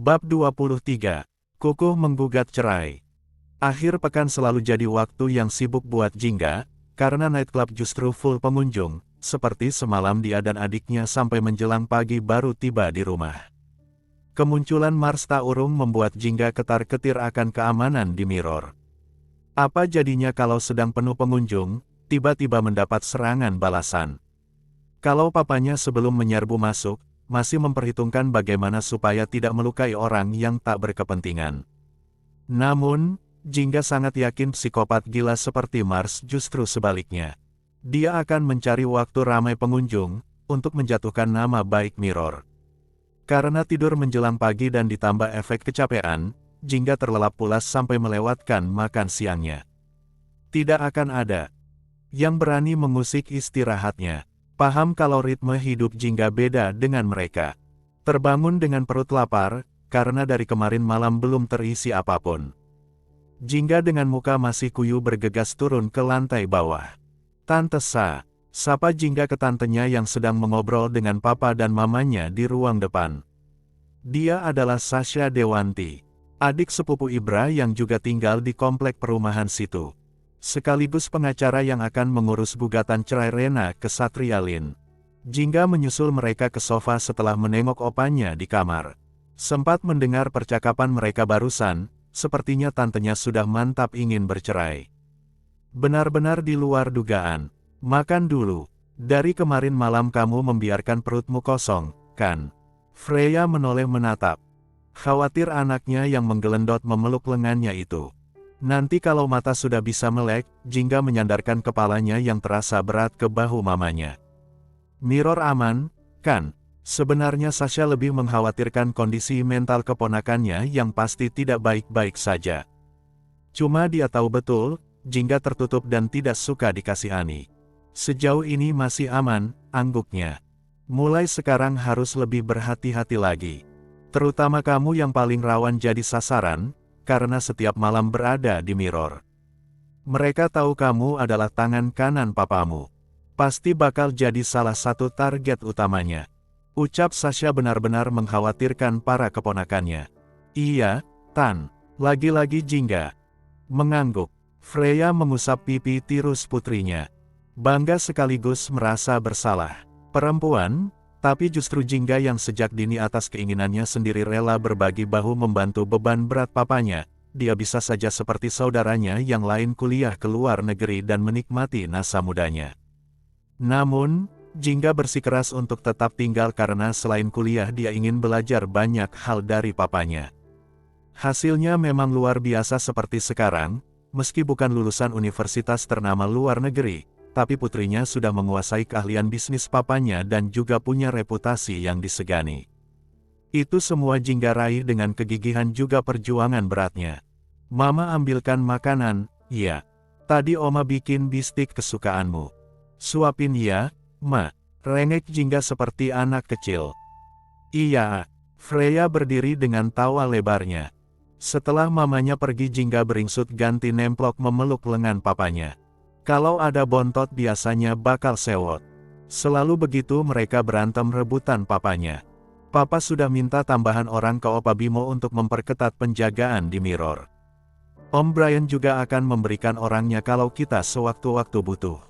Bab 23. Kukuh menggugat cerai. Akhir pekan selalu jadi waktu yang sibuk buat Jingga, karena nightclub justru full pengunjung, seperti semalam dia dan adiknya sampai menjelang pagi baru tiba di rumah. Kemunculan Mars Taurung membuat Jingga ketar-ketir akan keamanan di Mirror. Apa jadinya kalau sedang penuh pengunjung, tiba-tiba mendapat serangan balasan? Kalau papanya sebelum menyerbu masuk, masih memperhitungkan bagaimana supaya tidak melukai orang yang tak berkepentingan. Namun, Jingga sangat yakin psikopat gila seperti Mars justru sebaliknya. Dia akan mencari waktu ramai pengunjung, untuk menjatuhkan nama baik Mirror. Karena tidur menjelang pagi dan ditambah efek kecapean, Jingga terlelap pulas sampai melewatkan makan siangnya. Tidak akan ada yang berani mengusik istirahatnya. Paham kalau ritme hidup Jingga beda dengan mereka. Terbangun dengan perut lapar, karena dari kemarin malam belum terisi apapun. Jingga dengan muka masih kuyu bergegas turun ke lantai bawah. "Tante Sa," sapa Jingga ke tantenya yang sedang mengobrol dengan papa dan mamanya di ruang depan. Dia adalah Sasha Dewanti, adik sepupu Ibra yang juga tinggal di komplek perumahan situ. Sekaligus pengacara yang akan mengurus gugatan cerai Rena ke Satria Lin. Jingga menyusul mereka ke sofa setelah menengok opanya di kamar. Sempat mendengar percakapan mereka barusan, sepertinya tantenya sudah mantap ingin bercerai. Benar-benar di luar dugaan. "Makan dulu. Dari kemarin malam kamu membiarkan perutmu kosong, kan?" Freya menoleh menatap. Khawatir anaknya yang menggelendot memeluk lengannya itu. Nanti kalau mata sudah bisa melek, Jingga menyandarkan kepalanya yang terasa berat ke bahu mamanya. "Mirror aman, kan?" Sebenarnya Sasha lebih mengkhawatirkan kondisi mental keponakannya yang pasti tidak baik-baik saja. Cuma dia tahu betul, Jingga tertutup dan tidak suka dikasihani. "Sejauh ini masih aman," angguknya. "Mulai sekarang harus lebih berhati-hati lagi. Terutama kamu yang paling rawan jadi sasaran, karena setiap malam berada di Mirror. Mereka tahu kamu adalah tangan kanan papamu. Pasti bakal jadi salah satu target utamanya." Ucap Sasha benar-benar mengkhawatirkan para keponakannya. "Iya, Tan." Lagi-lagi Jingga mengangguk. Freya mengusap pipi tirus putrinya. Bangga sekaligus merasa bersalah. Perempuan, tapi justru Jingga yang sejak dini atas keinginannya sendiri rela berbagi bahu membantu beban berat papanya. Dia bisa saja seperti saudaranya yang lain kuliah ke luar negeri dan menikmati masa mudanya. Namun, Jingga bersikeras untuk tetap tinggal karena selain kuliah dia ingin belajar banyak hal dari papanya. Hasilnya memang luar biasa seperti sekarang, meski bukan lulusan universitas ternama luar negeri, tapi putrinya sudah menguasai keahlian bisnis papanya dan juga punya reputasi yang disegani. Itu semua Jingga raih dengan kegigihan juga perjuangan beratnya. "Mama ambilkan makanan." "Iya. Tadi Oma bikin bistik kesukaanmu." "Suapin ya, Ma." Rengek Jingga seperti anak kecil. "Iya." Freya berdiri dengan tawa lebarnya. Setelah mamanya pergi Jingga beringsut ganti nemplok memeluk lengan papanya. Kalau ada bontot biasanya bakal sewot. Selalu begitu mereka berantem rebutan papanya. "Papa sudah minta tambahan orang ke Opa Bimo untuk memperketat penjagaan di Mirror. Om Brian juga akan memberikan orangnya kalau kita sewaktu-waktu butuh.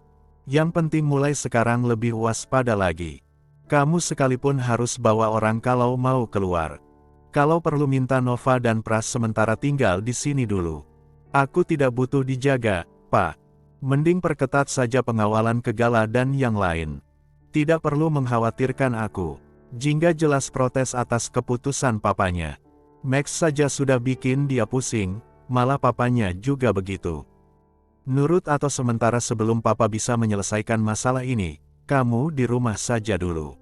Yang penting mulai sekarang lebih waspada lagi. Kamu sekalipun harus bawa orang kalau mau keluar. Kalau perlu minta Nova dan Pras sementara tinggal di sini dulu. Aku tidak butuh dijaga, Pak. Mending perketat saja pengawalan ke Gala dan yang lain. Tidak perlu mengkhawatirkan aku." Jingga jelas protes atas keputusan papanya. Max saja sudah bikin dia pusing, malah papanya juga begitu. "Nurut atau sementara sebelum papa bisa menyelesaikan masalah ini, kamu di rumah saja dulu.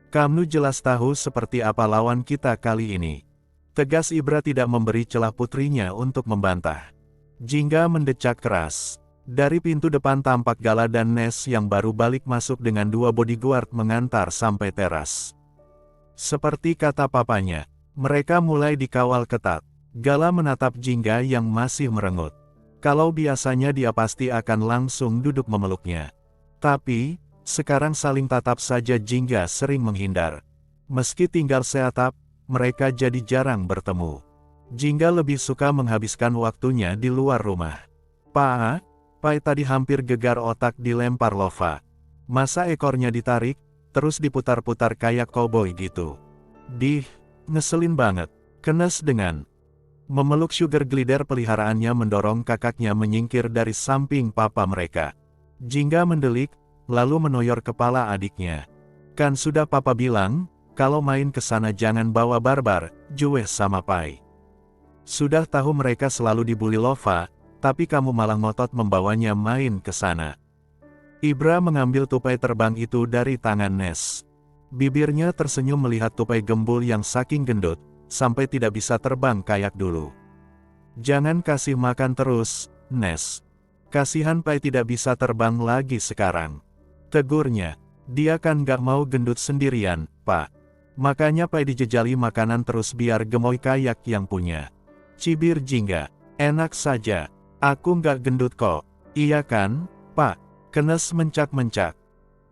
Kamu jelas tahu seperti apa lawan kita kali ini." Tegas Ibra tidak memberi celah putrinya untuk membantah. Jingga mendecak keras. Dari pintu depan tampak Gala dan Nes yang baru balik masuk dengan 2 bodyguard mengantar sampai teras. Seperti kata papanya, mereka mulai dikawal ketat. Gala menatap Jingga yang masih merengut. Kalau biasanya dia pasti akan langsung duduk memeluknya. Tapi, sekarang saling tatap saja Jingga sering menghindar. Meski tinggal seatap, mereka jadi jarang bertemu. Jingga lebih suka menghabiskan waktunya di luar rumah. Pai tadi hampir gegar otak dilempar Lova. Masa ekornya ditarik, terus diputar-putar kayak koboi gitu. Ngeselin banget. Kenes dengan memeluk sugar glider peliharaannya mendorong kakaknya menyingkir dari samping papa mereka. Jingga mendelik, lalu menoyor kepala adiknya. Kan sudah papa bilang, kalau main ke sana jangan bawa barbar, Jue sama Pai. Sudah tahu mereka selalu dibully Lova, tapi kamu malah ngotot membawanya main ke sana. Ibra mengambil tupai terbang itu dari tangan Nes. Bibirnya tersenyum melihat tupai gembul yang saking gendut, sampai tidak bisa terbang kayak dulu. Jangan kasih makan terus, Nes. Kasihan Pai tidak bisa terbang lagi sekarang. Tegurnya, dia kan gak mau gendut sendirian, Pak. Makanya Pai dijejali makanan terus biar gemoy kayak yang punya. Cibir Jingga, enak saja. Aku nggak gendut kok. Iya kan, Pak? Kenes mencak-mencak.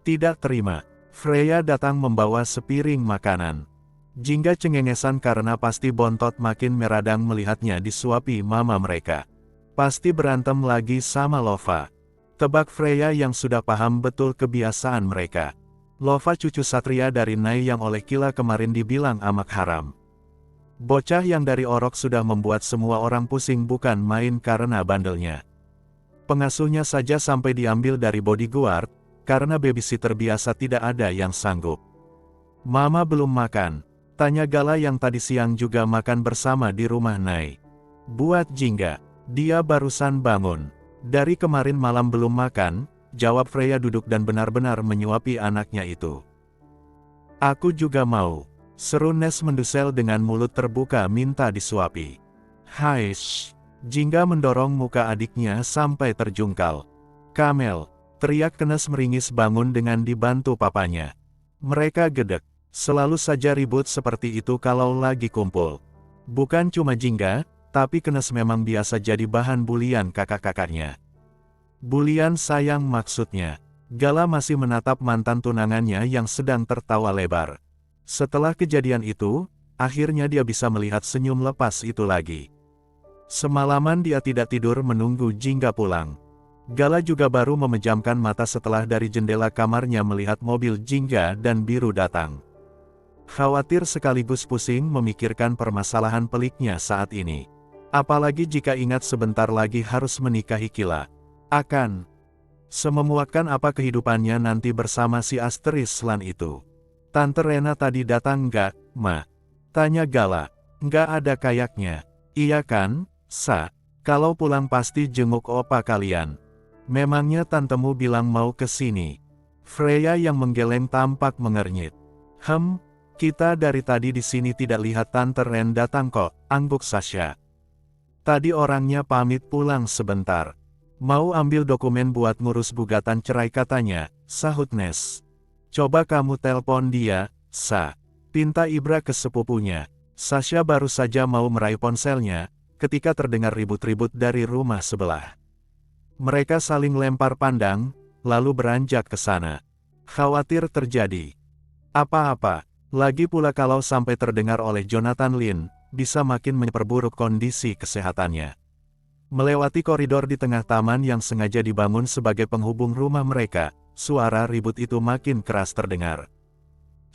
Tidak terima. Freya datang membawa sepiring makanan. Jingga cengengesan karena pasti bontot makin meradang melihatnya disuapi mama mereka. Pasti berantem lagi sama Lova. Tebak Freya yang sudah paham betul kebiasaan mereka. Lova cucu satria dari Nai yang oleh Kila kemarin dibilang amak haram. Bocah yang dari Orok sudah membuat semua orang pusing bukan main karena bandelnya. Pengasuhnya saja sampai diambil dari bodyguard, karena babysitter biasa tidak ada yang sanggup. Mama belum makan, tanya Gala yang tadi siang juga makan bersama di rumah Nai. Buat Jingga, dia barusan bangun. Dari kemarin malam belum makan, jawab Freya duduk dan benar-benar menyuapi anaknya itu. Aku juga mau. Seru Nes mendusel dengan mulut terbuka minta disuapi. Haish. Jingga mendorong muka adiknya sampai terjungkal. Kamel, teriak Kenes meringis bangun dengan dibantu papanya. Mereka gedek. Selalu saja ribut seperti itu kalau lagi kumpul. Bukan cuma Jingga, tapi Kenes memang biasa jadi bahan bulian kakak-kakaknya. Bulian sayang maksudnya. Gala masih menatap mantan tunangannya yang sedang tertawa lebar. Setelah kejadian itu, akhirnya dia bisa melihat senyum lepas itu lagi. Semalaman dia tidak tidur menunggu Jingga pulang. Gala juga baru memejamkan mata setelah dari jendela kamarnya melihat mobil Jingga dan Biru datang. Khawatir sekaligus pusing memikirkan permasalahan peliknya saat ini. Apalagi jika ingat sebentar lagi harus menikahi Kila. Akan sememuakkan apa kehidupannya nanti bersama si Asteris Lan itu. Tante Rena tadi datang nggak, Ma? Tanya Gala. Nggak ada kayaknya. Iya kan, Sa? Kalau pulang pasti jenguk opa kalian. Memangnya tantemu bilang mau ke sini? Freya yang menggeleng tampak mengernyit. Kita dari tadi di sini tidak lihat Tante Ren datang kok, angguk Sasha. Tadi orangnya pamit pulang sebentar. Mau ambil dokumen buat ngurus gugatan cerai katanya, sahut Nes. Coba kamu telpon dia, Sa. Pinta Ibra ke sepupunya. Sasha baru saja mau meraih ponselnya, ketika terdengar ribut-ribut dari rumah sebelah. Mereka saling lempar pandang, lalu beranjak ke sana. Khawatir terjadi apa-apa, lagi pula kalau sampai terdengar oleh Jonathan Lin, bisa makin memperburuk kondisi kesehatannya. Melewati koridor di tengah taman yang sengaja dibangun sebagai penghubung rumah mereka, suara ribut itu makin keras terdengar.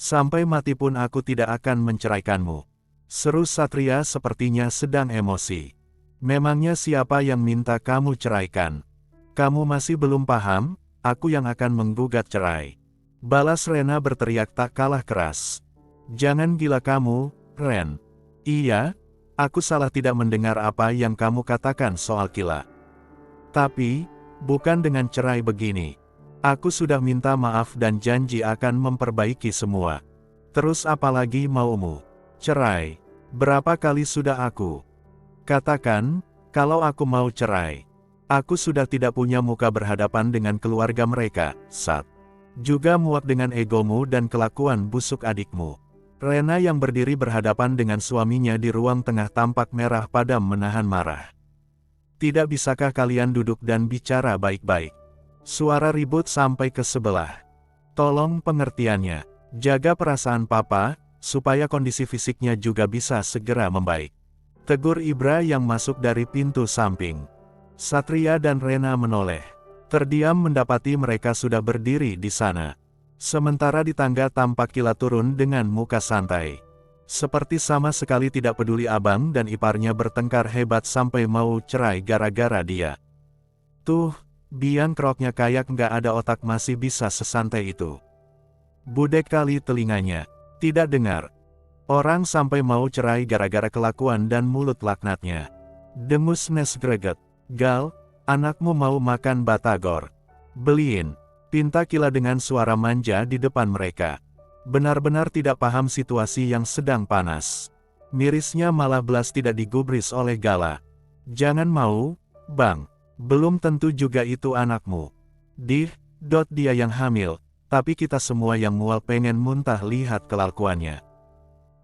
Sampai mati pun aku tidak akan menceraikanmu. Seru Satria sepertinya sedang emosi. Memangnya siapa yang minta kamu ceraikan? Kamu masih belum paham, aku yang akan menggugat cerai. Balas Rena berteriak tak kalah keras. Jangan gila kamu, Ren. Iya, aku salah tidak mendengar apa yang kamu katakan soal Kila. Tapi, bukan dengan cerai begini. Aku sudah minta maaf dan janji akan memperbaiki semua. Terus apalagi maumu? Cerai. Berapa kali sudah aku katakan, kalau aku mau cerai. Aku sudah tidak punya muka berhadapan dengan keluarga mereka, Sat. Juga muak dengan egomu dan kelakuan busuk adikmu. Rena yang berdiri berhadapan dengan suaminya di ruang tengah tampak merah padam menahan marah. Tidak bisakah kalian duduk dan bicara baik-baik? Suara ribut sampai ke sebelah. Tolong pengertiannya. Jaga perasaan papa, supaya kondisi fisiknya juga bisa segera membaik. Tegur Ibra yang masuk dari pintu samping. Satria dan Rena menoleh. Terdiam mendapati mereka sudah berdiri di sana. Sementara di tangga tampak Kila turun dengan muka santai. Seperti sama sekali tidak peduli abang dan iparnya bertengkar hebat sampai mau cerai gara-gara dia. Tuh, biang keroknya kayak nggak ada otak masih bisa sesantai itu. Budek kali telinganya. Tidak dengar. Orang sampai mau cerai gara-gara kelakuan dan mulut laknatnya. Dengus Nes greget. Gal, anakmu mau makan batagor. Beliin. Pinta Kila dengan suara manja di depan mereka. Benar-benar tidak paham situasi yang sedang panas. Mirisnya malah belas tidak digubris oleh Gala. Jangan mau, Bang. Belum tentu juga itu anakmu. Dia yang hamil, tapi kita semua yang mual pengen muntah lihat kelakuannya.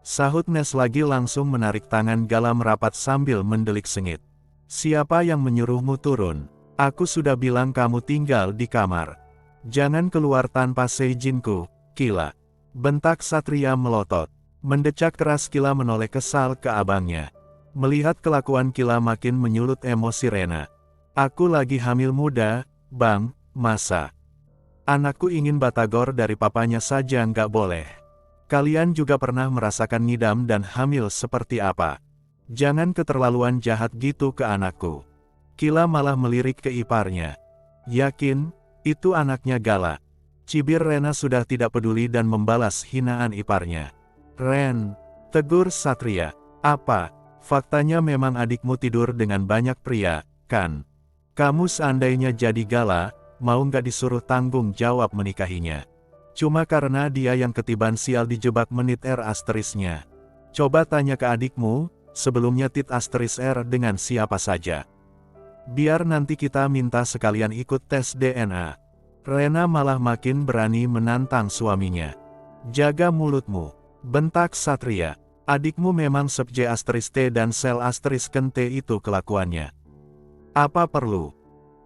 Sahut Nes lagi langsung menarik tangan Gala merapat sambil mendelik sengit. Siapa yang menyuruhmu turun? Aku sudah bilang kamu tinggal di kamar. Jangan keluar tanpa seizinku, Kila. Bentak Satria melotot. Mendecak keras Kila menoleh kesal ke abangnya. Melihat kelakuan Kila makin menyulut emosi Rena. Aku lagi hamil muda, Bang, masa? Anakku ingin batagor dari papanya saja nggak boleh. Kalian juga pernah merasakan ngidam dan hamil seperti apa? Jangan keterlaluan jahat gitu ke anakku. Kila malah melirik ke iparnya. Yakin, itu anaknya Gala. Cibir Rena sudah tidak peduli dan membalas hinaan iparnya. Ren, tegur Satria. Apa? Faktanya memang adikmu tidur dengan banyak pria, kan? Kamu seandainya jadi Gala, mau nggak disuruh tanggung jawab menikahinya? Cuma karena dia yang ketiban sial dijebak menit R asterisnya. Coba tanya ke adikmu, sebelumnya tit asteris R dengan siapa saja. Biar nanti kita minta sekalian ikut tes DNA. Rena malah makin berani menantang suaminya. Jaga mulutmu, bentak Satria. Adikmu memang sub J asteris T dan sel asteris T itu kelakuannya. Apa perlu?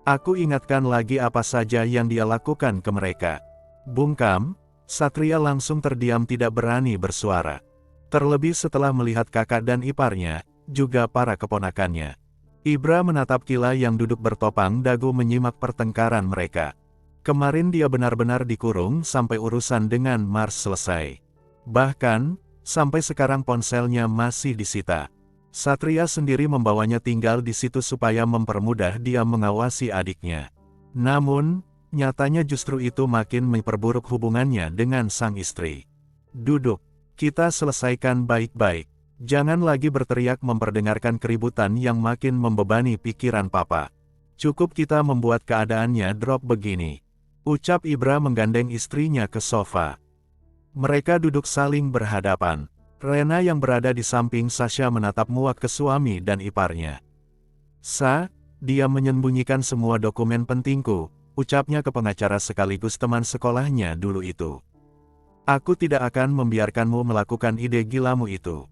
Aku ingatkan lagi apa saja yang dia lakukan ke mereka. Bungkam, Satria langsung terdiam tidak berani bersuara. Terlebih setelah melihat kakak dan iparnya, juga para keponakannya. Ibra menatap Kila yang duduk bertopang dagu menyimak pertengkaran mereka. Kemarin dia benar-benar dikurung sampai urusan dengan Mars selesai. Bahkan, sampai sekarang ponselnya masih disita. Satria sendiri membawanya tinggal di situ supaya mempermudah dia mengawasi adiknya. Namun, nyatanya justru itu makin memperburuk hubungannya dengan sang istri. Duduk, kita selesaikan baik-baik. Jangan lagi berteriak memperdengarkan keributan yang makin membebani pikiran papa. Cukup kita membuat keadaannya drop begini. Ucap Ibra menggandeng istrinya ke sofa. Mereka duduk saling berhadapan. Rena yang berada di samping Sasha menatap muak ke suami dan iparnya. Dia menyembunyikan semua dokumen pentingku, ucapnya ke pengacara sekaligus teman sekolahnya dulu itu. Aku tidak akan membiarkanmu melakukan ide gilamu itu.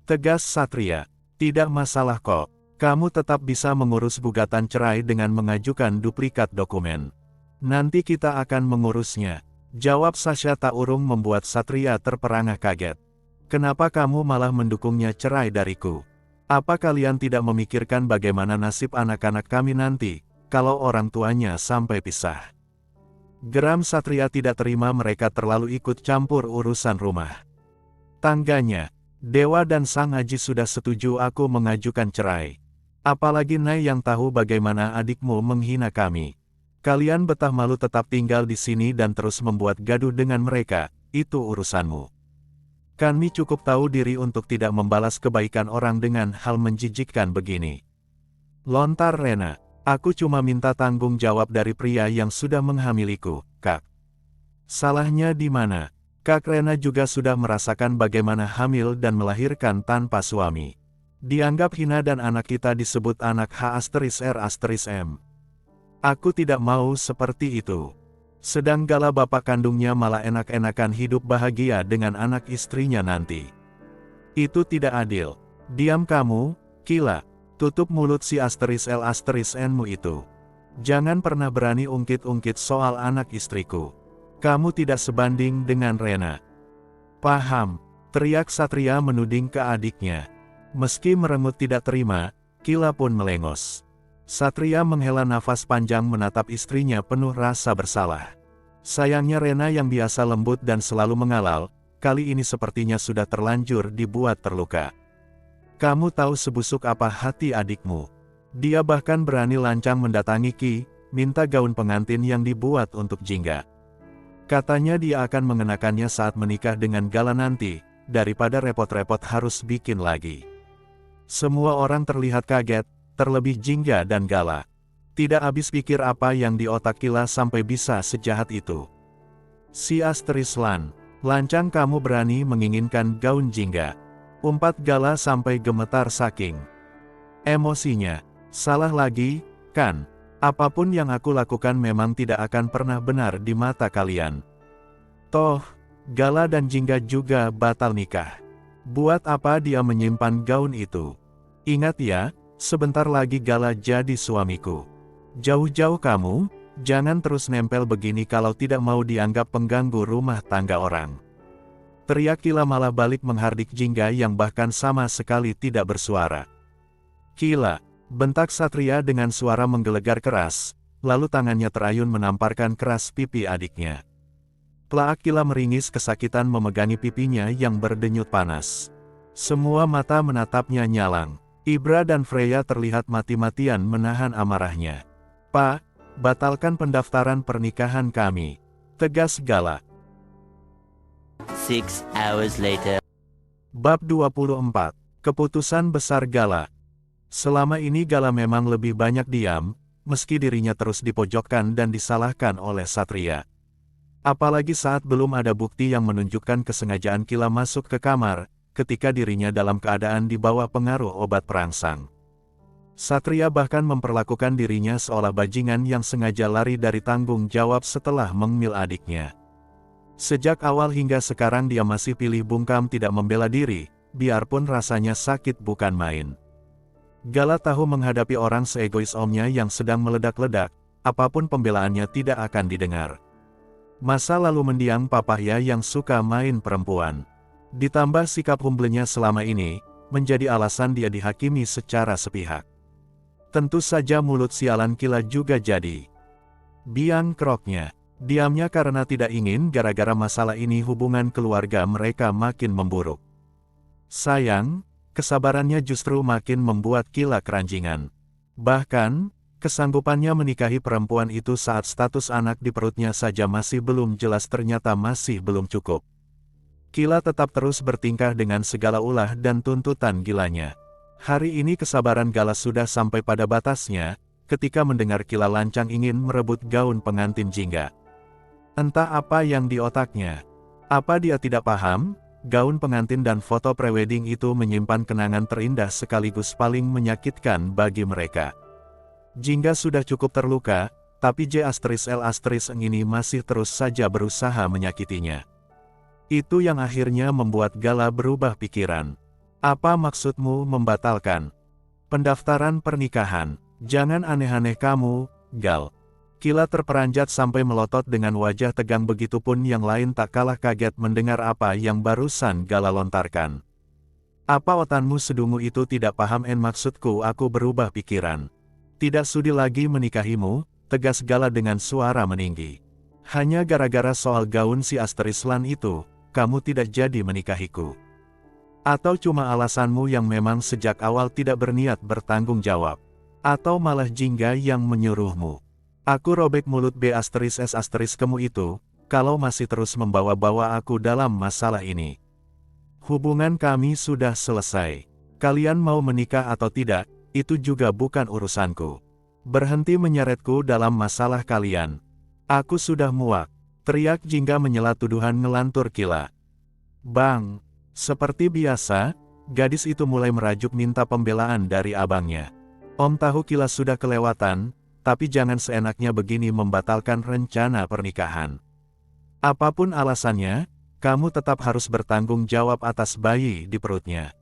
Tegas Satria. Tidak masalah kok, kamu tetap bisa mengurus gugatan cerai dengan mengajukan duplikat dokumen. Nanti kita akan mengurusnya. Jawab Sasha tak urung membuat Satria terperangah kaget. Kenapa kamu malah mendukungnya cerai dariku? Apa kalian tidak memikirkan bagaimana nasib anak-anak kami nanti, kalau orang tuanya sampai pisah? Geram Satria tidak terima mereka terlalu ikut campur urusan rumah tangganya. Dewa dan Sang Aji sudah setuju aku mengajukan cerai. Apalagi Nai yang tahu bagaimana adikmu menghina kami. Kalian betah malu tetap tinggal di sini dan terus membuat gaduh dengan mereka, itu urusanmu. Kami cukup tahu diri untuk tidak membalas kebaikan orang dengan hal menjijikkan begini. Lontar Rena, aku cuma minta tanggung jawab dari pria yang sudah menghamiliku, Kak. Salahnya di mana? Kak Rena juga sudah merasakan bagaimana hamil dan melahirkan tanpa suami. Dianggap hina dan anak kita disebut anak H*R*M. Aku tidak mau seperti itu. Sedang Gala bapak kandungnya malah enak-enakan hidup bahagia dengan anak istrinya nanti. Itu tidak adil. Diam kamu, Kila. Tutup mulut si *L*N-mu itu. Jangan pernah berani ungkit-ungkit soal anak istriku. Kamu tidak sebanding dengan Rena. Paham? teriak Satria menuding ke adiknya. Meski merengut tidak terima, Kila pun melengos. Satria menghela nafas panjang menatap istrinya penuh rasa bersalah. Sayangnya Rena yang biasa lembut dan selalu mengalah, kali ini sepertinya sudah terlanjur dibuat terluka. Kamu tahu sebusuk apa hati adikmu. Dia bahkan berani lancang mendatangi Ki, minta gaun pengantin yang dibuat untuk Jingga. Katanya dia akan mengenakannya saat menikah dengan Gala nanti, daripada repot-repot harus bikin lagi. Semua orang terlihat kaget, terlebih Jingga dan Gala. Tidak habis pikir apa yang di otak Kila sampai bisa sejahat itu. Si Lan, lancang kamu berani menginginkan gaun Jingga. Umpat Gala sampai gemetar saking emosinya. Salah lagi, kan? Apapun yang aku lakukan memang tidak akan pernah benar di mata kalian. Toh, Gala dan Jingga juga batal nikah. Buat apa dia menyimpan gaun itu? Ingat ya, sebentar lagi Gala jadi suamiku. Jauh-jauh kamu, jangan terus nempel begini kalau tidak mau dianggap pengganggu rumah tangga orang. Teriak Kila malah balik menghardik Jingga yang bahkan sama sekali tidak bersuara. Kila, bentak Satria dengan suara menggelegar keras, lalu tangannya terayun menamparkan keras pipi adiknya. Pelak Kila meringis kesakitan memegangi pipinya yang berdenyut panas. Semua mata menatapnya nyalang. Ibra dan Freya terlihat mati-matian menahan amarahnya. Pak, batalkan pendaftaran pernikahan kami. Tegas Gala. 6 hours later. Bab 24. Keputusan Besar Gala. Selama ini Gala memang lebih banyak diam, meski dirinya terus dipojokkan dan disalahkan oleh Satria. Apalagi saat belum ada bukti yang menunjukkan kesengajaan Kila masuk ke kamar, ketika dirinya dalam keadaan di bawah pengaruh obat perangsang. Satria bahkan memperlakukan dirinya seolah bajingan yang sengaja lari dari tanggung jawab setelah mengemil adiknya. Sejak awal hingga sekarang dia masih pilih bungkam tidak membela diri, biarpun rasanya sakit bukan main. Gala tahu menghadapi orang seegois omnya yang sedang meledak-ledak, apapun pembelaannya tidak akan didengar. Masa lalu mendiang papahnya yang suka main perempuan. Ditambah sikap humblenya selama ini, menjadi alasan dia dihakimi secara sepihak. Tentu saja mulut sialan Kila juga jadi biang keroknya. Diamnya karena tidak ingin gara-gara masalah ini hubungan keluarga mereka makin memburuk. Sayang, kesabarannya justru makin membuat Kila keranjingan. Bahkan, kesanggupannya menikahi perempuan itu saat status anak di perutnya saja masih belum jelas ternyata masih belum cukup. Kila tetap terus bertingkah dengan segala ulah dan tuntutan gilanya. Hari ini kesabaran Gala sudah sampai pada batasnya, ketika mendengar Kila lancang ingin merebut gaun pengantin Jingga. Entah apa yang di otaknya. Apa dia tidak paham, gaun pengantin dan foto prewedding itu menyimpan kenangan terindah sekaligus paling menyakitkan bagi mereka. Jingga sudah cukup terluka, tapi J*L** ini masih terus saja berusaha menyakitinya. Itu yang akhirnya membuat Gala berubah pikiran. Apa maksudmu membatalkan pendaftaran pernikahan? Jangan aneh-aneh kamu, Gal. Kila terperanjat sampai melotot dengan wajah tegang, begitupun yang lain tak kalah kaget mendengar apa yang barusan Gala lontarkan. Apa otanmu sedungu itu tidak paham maksudku? Aku berubah pikiran. Tidak sudi lagi menikahimu, tegas Gala dengan suara meninggi. Hanya gara-gara soal gaun si Lan itu, kamu tidak jadi menikahiku. Atau cuma alasanmu yang memang sejak awal tidak berniat bertanggung jawab? Atau malah Jingga yang menyuruhmu? Aku robek mulut kamu itu, kalau masih terus membawa-bawa aku dalam masalah ini. Hubungan kami sudah selesai. Kalian mau menikah atau tidak, itu juga bukan urusanku. Berhenti menyeretku dalam masalah kalian. Aku sudah muak. Teriak Jingga menyela tuduhan ngelantur Kila. Bang, seperti biasa, gadis itu mulai merajuk minta pembelaan dari abangnya. Om tahu Kila sudah kelewatan, tapi jangan seenaknya begini membatalkan rencana pernikahan. Apapun alasannya, kamu tetap harus bertanggung jawab atas bayi di perutnya.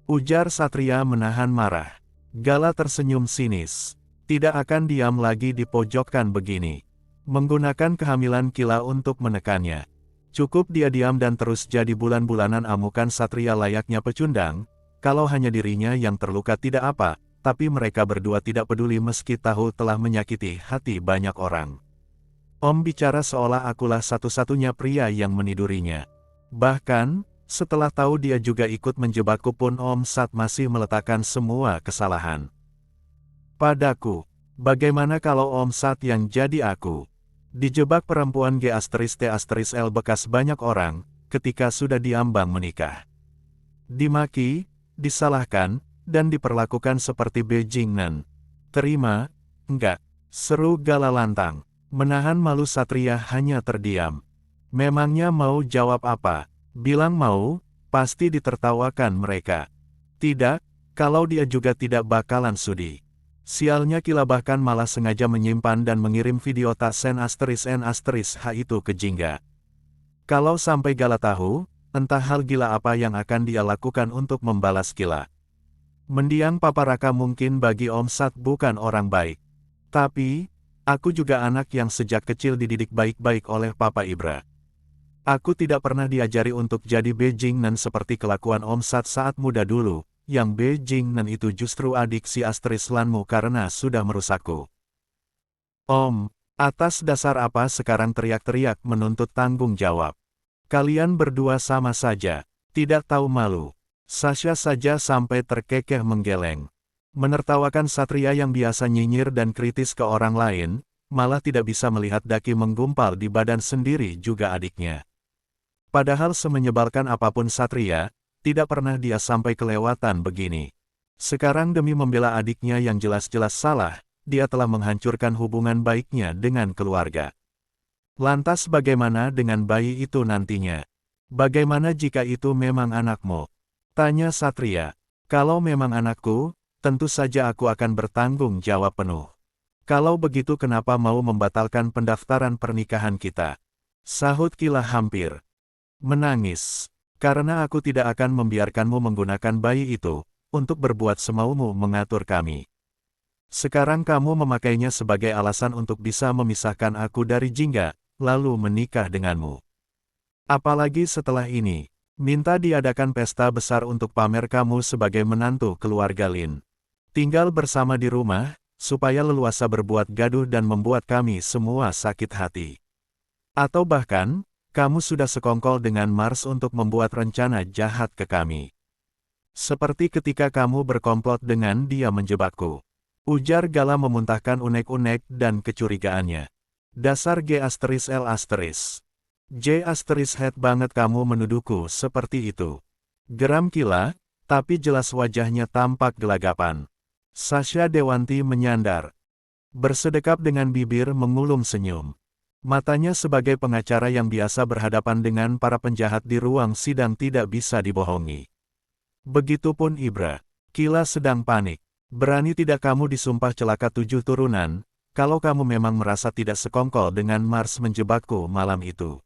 Ujar Satria menahan marah. Gala tersenyum sinis. Tidak akan diam lagi di pojokan begini. Menggunakan kehamilan Kila untuk menekannya. Cukup dia diam dan terus jadi bulan-bulanan amukan satria layaknya pecundang, kalau hanya dirinya yang terluka tidak apa, tapi mereka berdua tidak peduli meski tahu telah menyakiti hati banyak orang. Om bicara seolah akulah satu-satunya pria yang menidurinya. Bahkan, setelah tahu dia juga ikut menjebakku pun Om Sat masih meletakkan semua kesalahan padaku. Bagaimana kalau Om Sat yang jadi aku? Dijebak perempuan G*T*L bekas banyak orang, ketika sudah diambang menikah. Dimaki, disalahkan, dan diperlakukan seperti Bejingnen. Terima, enggak, seru Gala lantang. Menahan malu Satria hanya terdiam. Memangnya mau jawab apa? Bilang mau, pasti ditertawakan mereka. Tidak, kalau dia juga tidak bakalan sudi. Sialnya Kila bahkan malah sengaja menyimpan dan mengirim video *N*H itu ke Jingga. Kalau sampai Gala tahu, entah hal gila apa yang akan dia lakukan untuk membalas Kila. Mendiang Papa Raka mungkin bagi Om Sat bukan orang baik. Tapi, aku juga anak yang sejak kecil dididik baik-baik oleh Papa Ibra. Aku tidak pernah diajari untuk jadi Bejingnen seperti kelakuan Om Sat saat muda dulu. Yang Bejingnen itu justru adik si Lanmu karena sudah merusakku. Om, atas dasar apa sekarang teriak-teriak menuntut tanggung jawab? Kalian berdua sama saja, tidak tahu malu. Sasha saja sampai terkekeh menggeleng. Menertawakan Satria yang biasa nyinyir dan kritis ke orang lain, malah tidak bisa melihat daki menggumpal di badan sendiri juga adiknya. Padahal semenyebalkan apapun Satria, tidak pernah dia sampai kelewatan begini. Sekarang demi membela adiknya yang jelas-jelas salah, dia telah menghancurkan hubungan baiknya dengan keluarga. Lantas bagaimana dengan bayi itu nantinya? Bagaimana jika itu memang anakmu? Tanya Satria. Kalau memang anakku, tentu saja aku akan bertanggung jawab penuh. Kalau begitu kenapa mau membatalkan pendaftaran pernikahan kita? Sahut Kila hampir menangis. Karena aku tidak akan membiarkanmu menggunakan bayi itu, untuk berbuat semaumu mengatur kami. Sekarang kamu memakainya sebagai alasan untuk bisa memisahkan aku dari Jingga, lalu menikah denganmu. Apalagi setelah ini, minta diadakan pesta besar untuk pamer kamu sebagai menantu keluarga Lin. Tinggal bersama di rumah, supaya leluasa berbuat gaduh dan membuat kami semua sakit hati. Atau bahkan, kamu sudah sekongkol dengan Mars untuk membuat rencana jahat ke kami. Seperti ketika kamu berkomplot dengan dia menjebakku. Ujar Gala memuntahkan unek-unek dan kecurigaannya. Dasar G*L*. J*head banget kamu menuduhku seperti itu. Geram Kila, tapi jelas wajahnya tampak gelagapan. Sasha Dewanti menyandar. Bersedekap dengan bibir mengulum senyum. Matanya sebagai pengacara yang biasa berhadapan dengan para penjahat di ruang sidang tidak bisa dibohongi. Begitupun Ibra. Kila sedang panik. Berani tidak kamu disumpah celaka 7 turunan, kalau kamu memang merasa tidak sekongkol dengan Mars menjebakku malam itu?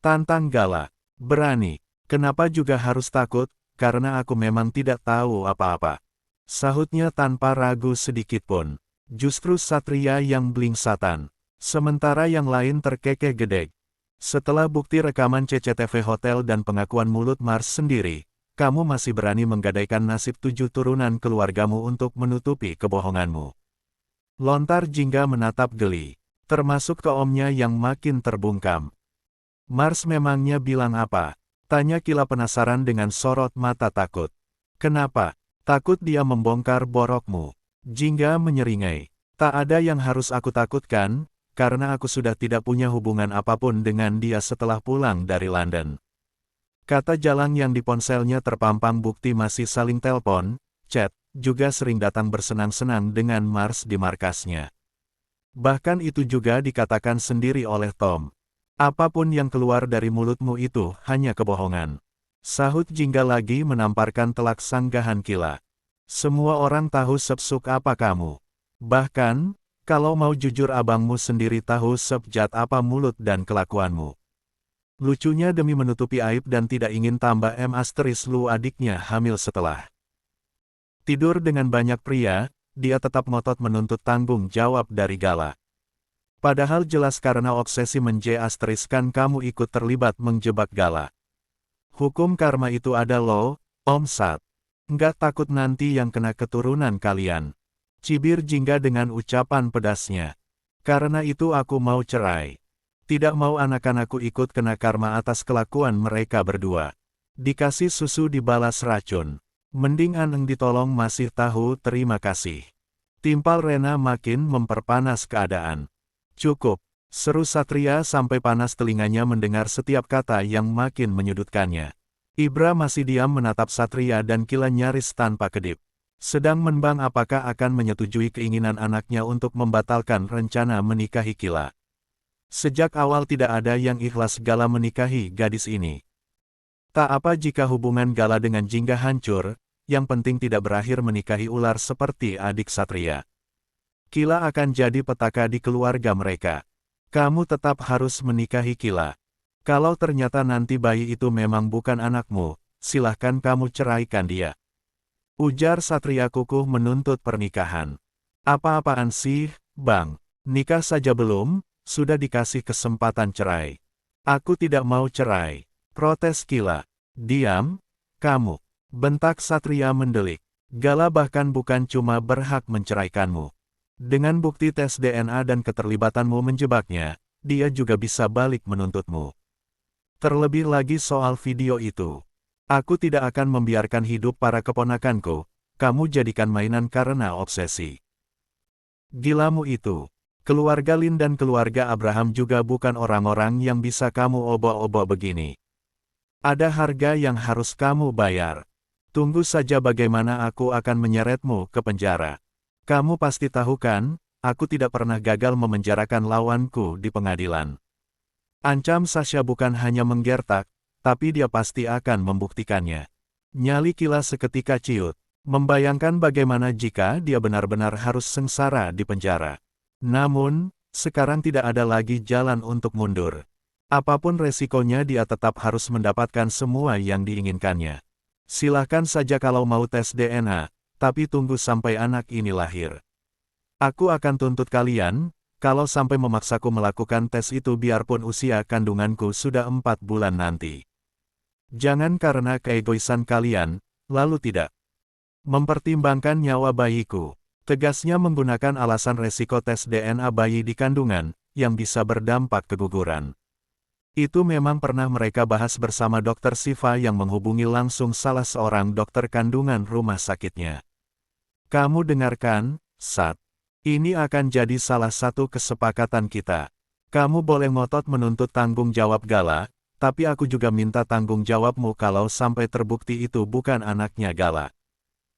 Tantang Gala. Berani. Kenapa juga harus takut, karena aku memang tidak tahu apa-apa. Sahutnya tanpa ragu sedikitpun. Justru Satria yang blingsatan. Sementara yang lain terkekeh gedeg. Setelah bukti rekaman CCTV hotel dan pengakuan mulut Mars sendiri, kamu masih berani menggadaikan nasib 7 turunan keluargamu untuk menutupi kebohonganmu. Lontar Jingga menatap geli, termasuk ke omnya yang makin terbungkam. Mars memangnya bilang apa? Tanya Kila penasaran dengan sorot mata takut. Kenapa? Takut dia membongkar borokmu. Jingga menyeringai. Tak ada yang harus aku takutkan, karena aku sudah tidak punya hubungan apapun dengan dia setelah pulang dari London. Kata Jalang yang di ponselnya terpampang bukti masih saling telepon, chat, juga sering datang bersenang-senang dengan Mars di markasnya. Bahkan itu juga dikatakan sendiri oleh Tom. Apapun yang keluar dari mulutmu itu hanya kebohongan. Sahut Jingga lagi menamparkan telak sanggahan Kila. Semua orang tahu sepsuk apa kamu. Bahkan, kalau mau jujur abangmu sendiri tahu sebejat apa mulut dan kelakuanmu. Lucunya demi menutupi aib dan tidak ingin tambah lu adiknya hamil setelah tidur dengan banyak pria, dia tetap ngotot menuntut tanggung jawab dari Gala. Padahal jelas karena obsesi menjeasteriskan kamu ikut terlibat menjebak Gala. Hukum karma itu ada loh, Om Sat. Nggak takut nanti yang kena keturunan kalian. Cibir Jingga dengan ucapan pedasnya. Karena itu aku mau cerai. Tidak mau anak-anakku ikut kena karma atas kelakuan mereka berdua. Dikasih susu dibalas racun. Mending Aneng ditolong masih tahu terima kasih. Timpal Rena makin memperpanas keadaan. Cukup, seru Satria sampai panas telinganya mendengar setiap kata yang makin menyudutkannya. Ibra masih diam menatap Satria dan Kila nyaris tanpa kedip. Sedang menimbang apakah akan menyetujui keinginan anaknya untuk membatalkan rencana menikahi Kila. Sejak awal tidak ada yang ikhlas Gala menikahi gadis ini. Tak apa jika hubungan Gala dengan Jingga hancur, yang penting tidak berakhir menikahi ular seperti adik Satria. Kila akan jadi petaka di keluarga mereka. Kamu tetap harus menikahi Kila. Kalau ternyata nanti bayi itu memang bukan anakmu, silahkan kamu ceraikan dia. Ujar Satria kukuh menuntut pernikahan. Apa-apaan sih, Bang? Nikah saja belum, sudah dikasih kesempatan cerai. Aku tidak mau cerai. Protes Kila. Diam, kamu. Bentak Satria mendelik. Gala bahkan bukan cuma berhak menceraikanmu. Dengan bukti tes DNA dan keterlibatanmu menjebaknya, dia juga bisa balik menuntutmu. Terlebih lagi soal video itu. Aku tidak akan membiarkan hidup para keponakanku, kamu jadikan mainan karena obsesi. Gilamu itu. Keluarga Lin dan keluarga Abraham juga bukan orang-orang yang bisa kamu obok-obok begini. Ada harga yang harus kamu bayar. Tunggu saja bagaimana aku akan menyeretmu ke penjara. Kamu pasti tahu kan, aku tidak pernah gagal memenjarakan lawanku di pengadilan. Ancam Sasha bukan hanya menggertak, tapi dia pasti akan membuktikannya. Nyali Kila seketika ciut, membayangkan bagaimana jika dia benar-benar harus sengsara di penjara. Namun, sekarang tidak ada lagi jalan untuk mundur. Apapun resikonya dia tetap harus mendapatkan semua yang diinginkannya. Silahkan saja kalau mau tes DNA. Tapi tunggu sampai anak ini lahir. Aku akan tuntut kalian, kalau sampai memaksaku melakukan tes itu biarpun usia kandunganku sudah 4 bulan nanti. Jangan karena keegoisan kalian, lalu tidak mempertimbangkan nyawa bayiku. Tegasnya menggunakan alasan resiko tes DNA bayi di kandungan, yang bisa berdampak keguguran. Itu memang pernah mereka bahas bersama Dokter Siva yang menghubungi langsung salah seorang dokter kandungan rumah sakitnya. Kamu dengarkan, Sat. Ini akan jadi salah satu kesepakatan kita. Kamu boleh ngotot menuntut tanggung jawab Gala, tapi aku juga minta tanggung jawabmu kalau sampai terbukti itu bukan anaknya Gala.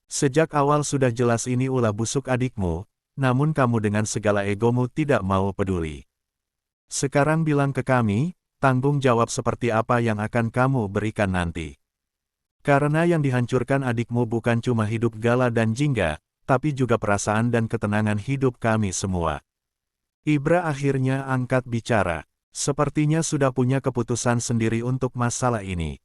Sejak awal sudah jelas ini ulah busuk adikmu, namun kamu dengan segala egomu tidak mau peduli. Sekarang bilang ke kami, tanggung jawab seperti apa yang akan kamu berikan nanti. Karena yang dihancurkan adikmu bukan cuma hidup Gala dan Jingga, tapi juga perasaan dan ketenangan hidup kami semua. Ibra akhirnya angkat bicara. Sepertinya sudah punya keputusan sendiri untuk masalah ini.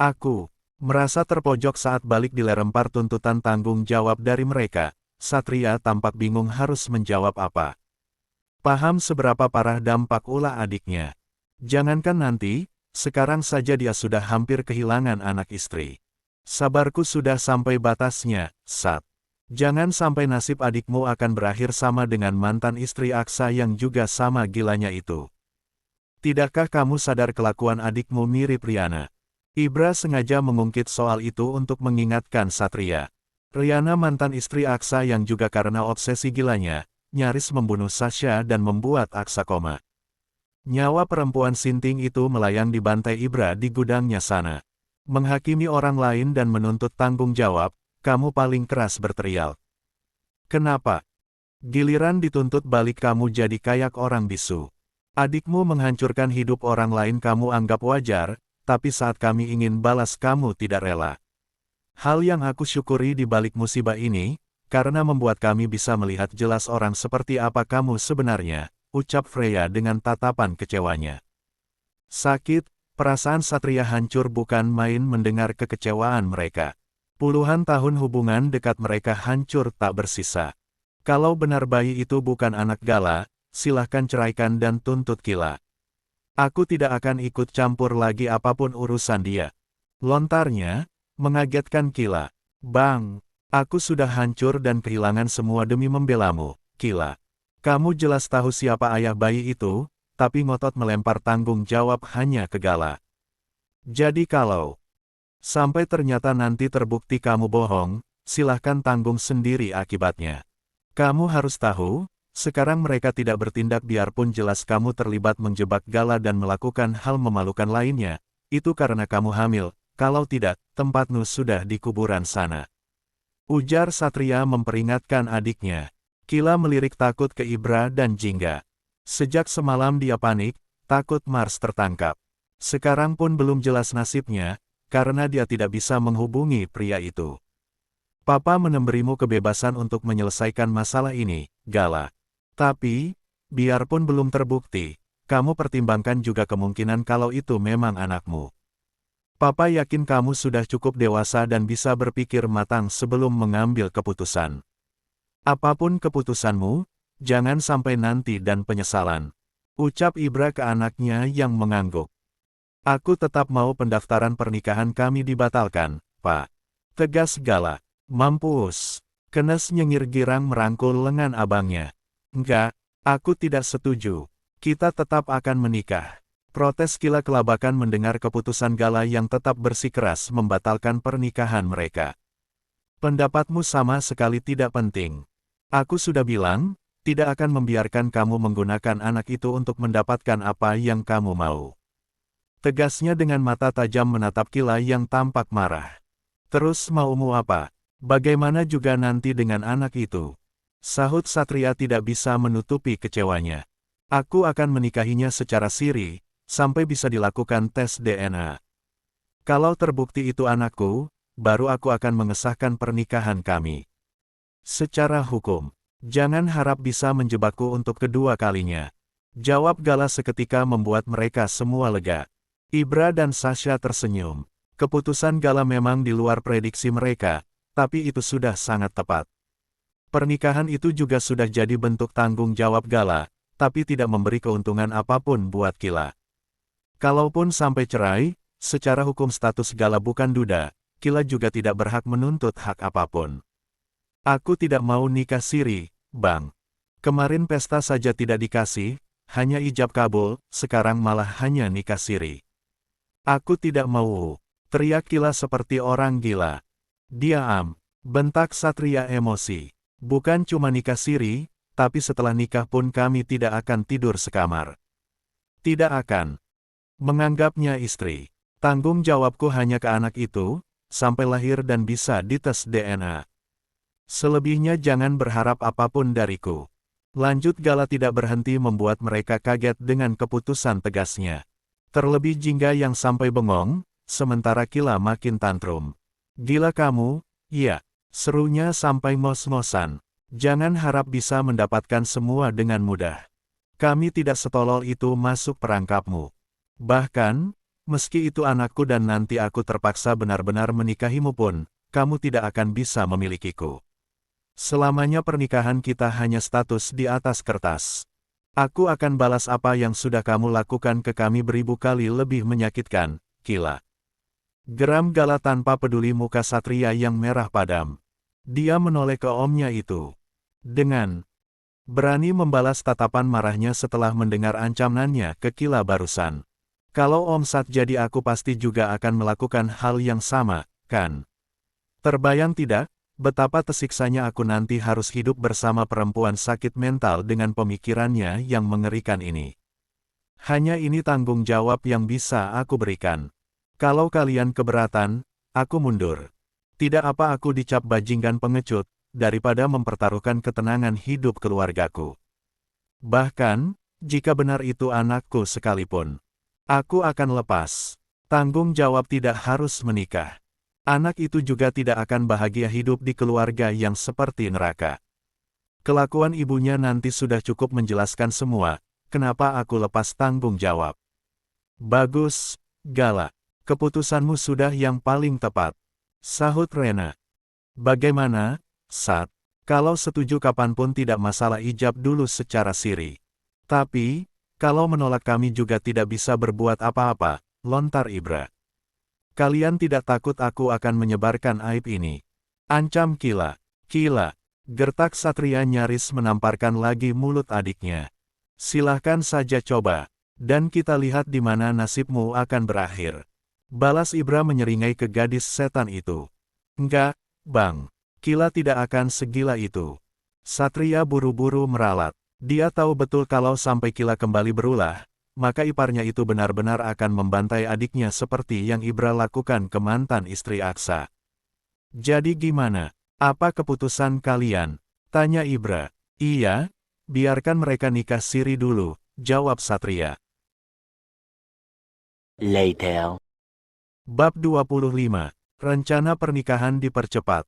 Aku merasa terpojok saat balik dilempar tuntutan tanggung jawab dari mereka. Satria tampak bingung harus menjawab apa. Paham seberapa parah dampak ulah adiknya. Jangankan nanti, sekarang saja dia sudah hampir kehilangan anak istri. Sabarku sudah sampai batasnya, Sat. Jangan sampai nasib adikmu akan berakhir sama dengan mantan istri Aksa yang juga sama gilanya itu. Tidakkah kamu sadar kelakuan adikmu mirip Riana? Ibra sengaja mengungkit soal itu untuk mengingatkan Satria. Riana mantan istri Aksa yang juga karena obsesi gilanya, nyaris membunuh Sasha dan membuat Aksa koma. Nyawa perempuan sinting itu melayang di bantai Ibra di gudangnya sana. Menghakimi orang lain dan menuntut tanggung jawab, kamu paling keras berteriak. Kenapa? Giliran dituntut balik kamu jadi kayak orang bisu. Adikmu menghancurkan hidup orang lain kamu anggap wajar, tapi saat kami ingin balas kamu tidak rela. Hal yang aku syukuri di balik musibah ini, karena membuat kami bisa melihat jelas orang seperti apa kamu sebenarnya. Ucap Freya dengan tatapan kecewanya. Sakit, perasaan Satria hancur bukan main mendengar kekecewaan mereka. Puluhan tahun hubungan dekat mereka hancur tak bersisa. Kalau benar bayi itu bukan anak Gala, silahkan ceraikan dan tuntut Kila. Aku tidak akan ikut campur lagi apapun urusan dia. Lontarnya, mengagetkan Kila. Bang, aku sudah hancur dan kehilangan semua demi membelamu, Kila. Kamu jelas tahu siapa ayah bayi itu, tapi ngotot melempar tanggung jawab hanya ke Gala. Jadi kalau sampai ternyata nanti terbukti kamu bohong, silahkan tanggung sendiri akibatnya. Kamu harus tahu, sekarang mereka tidak bertindak biarpun jelas kamu terlibat menjebak Gala dan melakukan hal memalukan lainnya, itu karena kamu hamil, kalau tidak, tempatmu sudah di kuburan sana. Ujar Satria memperingatkan adiknya. Kila melirik takut ke Ibra dan Jingga. Sejak semalam dia panik, takut Mars tertangkap. Sekarang pun belum jelas nasibnya, karena dia tidak bisa menghubungi pria itu. Papa memberimu kebebasan untuk menyelesaikan masalah ini, Gala. Tapi, biarpun belum terbukti, kamu pertimbangkan juga kemungkinan kalau itu memang anakmu. Papa yakin kamu sudah cukup dewasa dan bisa berpikir matang sebelum mengambil keputusan. Apapun keputusanmu, jangan sampai nanti dan penyesalan. Ucap Ibra ke anaknya yang mengangguk. Aku tetap mau pendaftaran pernikahan kami dibatalkan, Pak. Tegas Gala. Mampus. Kenes nyengir girang merangkul lengan abangnya. Enggak, aku tidak setuju. Kita tetap akan menikah. Protes Kila kelabakan mendengar keputusan Gala yang tetap bersikeras membatalkan pernikahan mereka. Pendapatmu sama sekali tidak penting. Aku sudah bilang, tidak akan membiarkan kamu menggunakan anak itu untuk mendapatkan apa yang kamu mau. Tegasnya dengan mata tajam menatap Kila yang tampak marah. Terus maumu apa? Bagaimana juga nanti dengan anak itu? Sahut Satria tidak bisa menutupi kecewanya. Aku akan menikahinya secara siri, sampai bisa dilakukan tes DNA. Kalau terbukti itu anakku, baru aku akan mengesahkan pernikahan kami. Secara hukum, jangan harap bisa menjebakku untuk kedua kalinya. Jawab Gala seketika membuat mereka semua lega. Ibra dan Sasha tersenyum. Keputusan Gala memang di luar prediksi mereka, tapi itu sudah sangat tepat. Pernikahan itu juga sudah jadi bentuk tanggung jawab Gala, tapi tidak memberi keuntungan apapun buat Kila. Kalaupun sampai cerai, secara hukum status Gala bukan duda, Kila juga tidak berhak menuntut hak apapun. Aku tidak mau nikah siri, Bang. Kemarin pesta saja tidak dikasih, hanya ijab kabul, sekarang malah hanya nikah siri. Aku tidak mau, teriak Kila seperti orang gila. Diam, bentak Satria emosi. Bukan cuma nikah siri, tapi setelah nikah pun kami tidak akan tidur sekamar. Tidak akan. Menganggapnya istri. Tanggung jawabku hanya ke anak itu, sampai lahir dan bisa dites DNA. Selebihnya jangan berharap apapun dariku. Lanjut Gala tidak berhenti membuat mereka kaget dengan keputusan tegasnya. Terlebih Jingga yang sampai bengong, sementara Kila makin tantrum. Gila kamu, iya, serunya sampai ngos-ngosan. Jangan harap bisa mendapatkan semua dengan mudah. Kami tidak setolol itu masuk perangkapmu. Bahkan, meski itu anakku dan nanti aku terpaksa benar-benar menikahimu pun, kamu tidak akan bisa memilikiku. Selamanya pernikahan kita hanya status di atas kertas. Aku akan balas apa yang sudah kamu lakukan ke kami beribu kali lebih menyakitkan, Kila. Geram Gala tanpa peduli muka Satria yang merah padam. Dia menoleh ke omnya itu. Dengan berani membalas tatapan marahnya setelah mendengar ancamannya ke Kila barusan. Kalau Om Sat jadi aku pasti juga akan melakukan hal yang sama, kan? Terbayang tidak? Betapa tersiksanya aku nanti harus hidup bersama perempuan sakit mental dengan pemikirannya yang mengerikan ini. Hanya ini tanggung jawab yang bisa aku berikan. Kalau kalian keberatan, aku mundur. Tidak apa aku dicap bajingan pengecut, daripada mempertaruhkan ketenangan hidup keluargaku. Bahkan, jika benar itu anakku sekalipun, aku akan lepas. Tanggung jawab tidak harus menikah. Anak itu juga tidak akan bahagia hidup di keluarga yang seperti neraka. Kelakuan ibunya nanti sudah cukup menjelaskan semua, kenapa aku lepas tanggung jawab. Bagus, Gala. Keputusanmu sudah yang paling tepat. Sahut Rena. Bagaimana, Sat? Kalau setuju kapanpun tidak masalah ijab dulu secara siri. Tapi, kalau menolak kami juga tidak bisa berbuat apa-apa, lontar Ibra. Kalian tidak takut aku akan menyebarkan aib ini? Ancam Kila. Kila. Gertak Satria nyaris menamparkan lagi mulut adiknya. Silahkan saja coba. Dan kita lihat di mana nasibmu akan berakhir. Balas Ibra menyeringai ke gadis setan itu. Enggak, Bang. Kila tidak akan segila itu. Satria buru-buru meralat. Dia tahu betul kalau sampai Kila kembali berulah, maka iparnya itu benar-benar akan membantai adiknya seperti yang Ibra lakukan ke mantan istri Aksa. Jadi gimana? Apa keputusan kalian? Tanya Ibra. Iya, biarkan mereka nikah siri dulu, jawab Satria. Later. Bab 25. Rencana pernikahan dipercepat.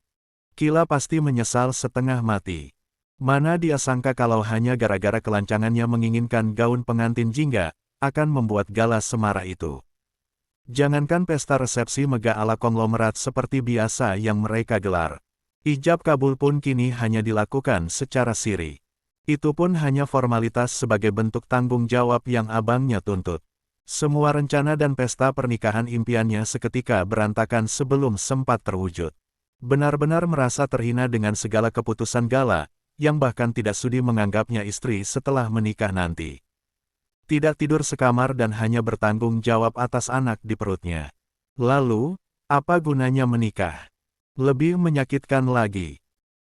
Kila pasti menyesal setengah mati. Mana dia sangka kalau hanya gara-gara kelancangannya menginginkan gaun pengantin jingga, akan membuat Gala semarah itu. Jangankan pesta resepsi megah ala konglomerat seperti biasa yang mereka gelar. Ijab kabul pun kini hanya dilakukan secara siri. Itu pun hanya formalitas sebagai bentuk tanggung jawab yang abangnya tuntut. Semua rencana dan pesta pernikahan impiannya seketika berantakan sebelum sempat terwujud. Benar-benar merasa terhina dengan segala keputusan Gala, yang bahkan tidak sudi menganggapnya istri setelah menikah nanti. Tidak tidur sekamar dan hanya bertanggung jawab atas anak di perutnya. Lalu, apa gunanya menikah? Lebih menyakitkan lagi.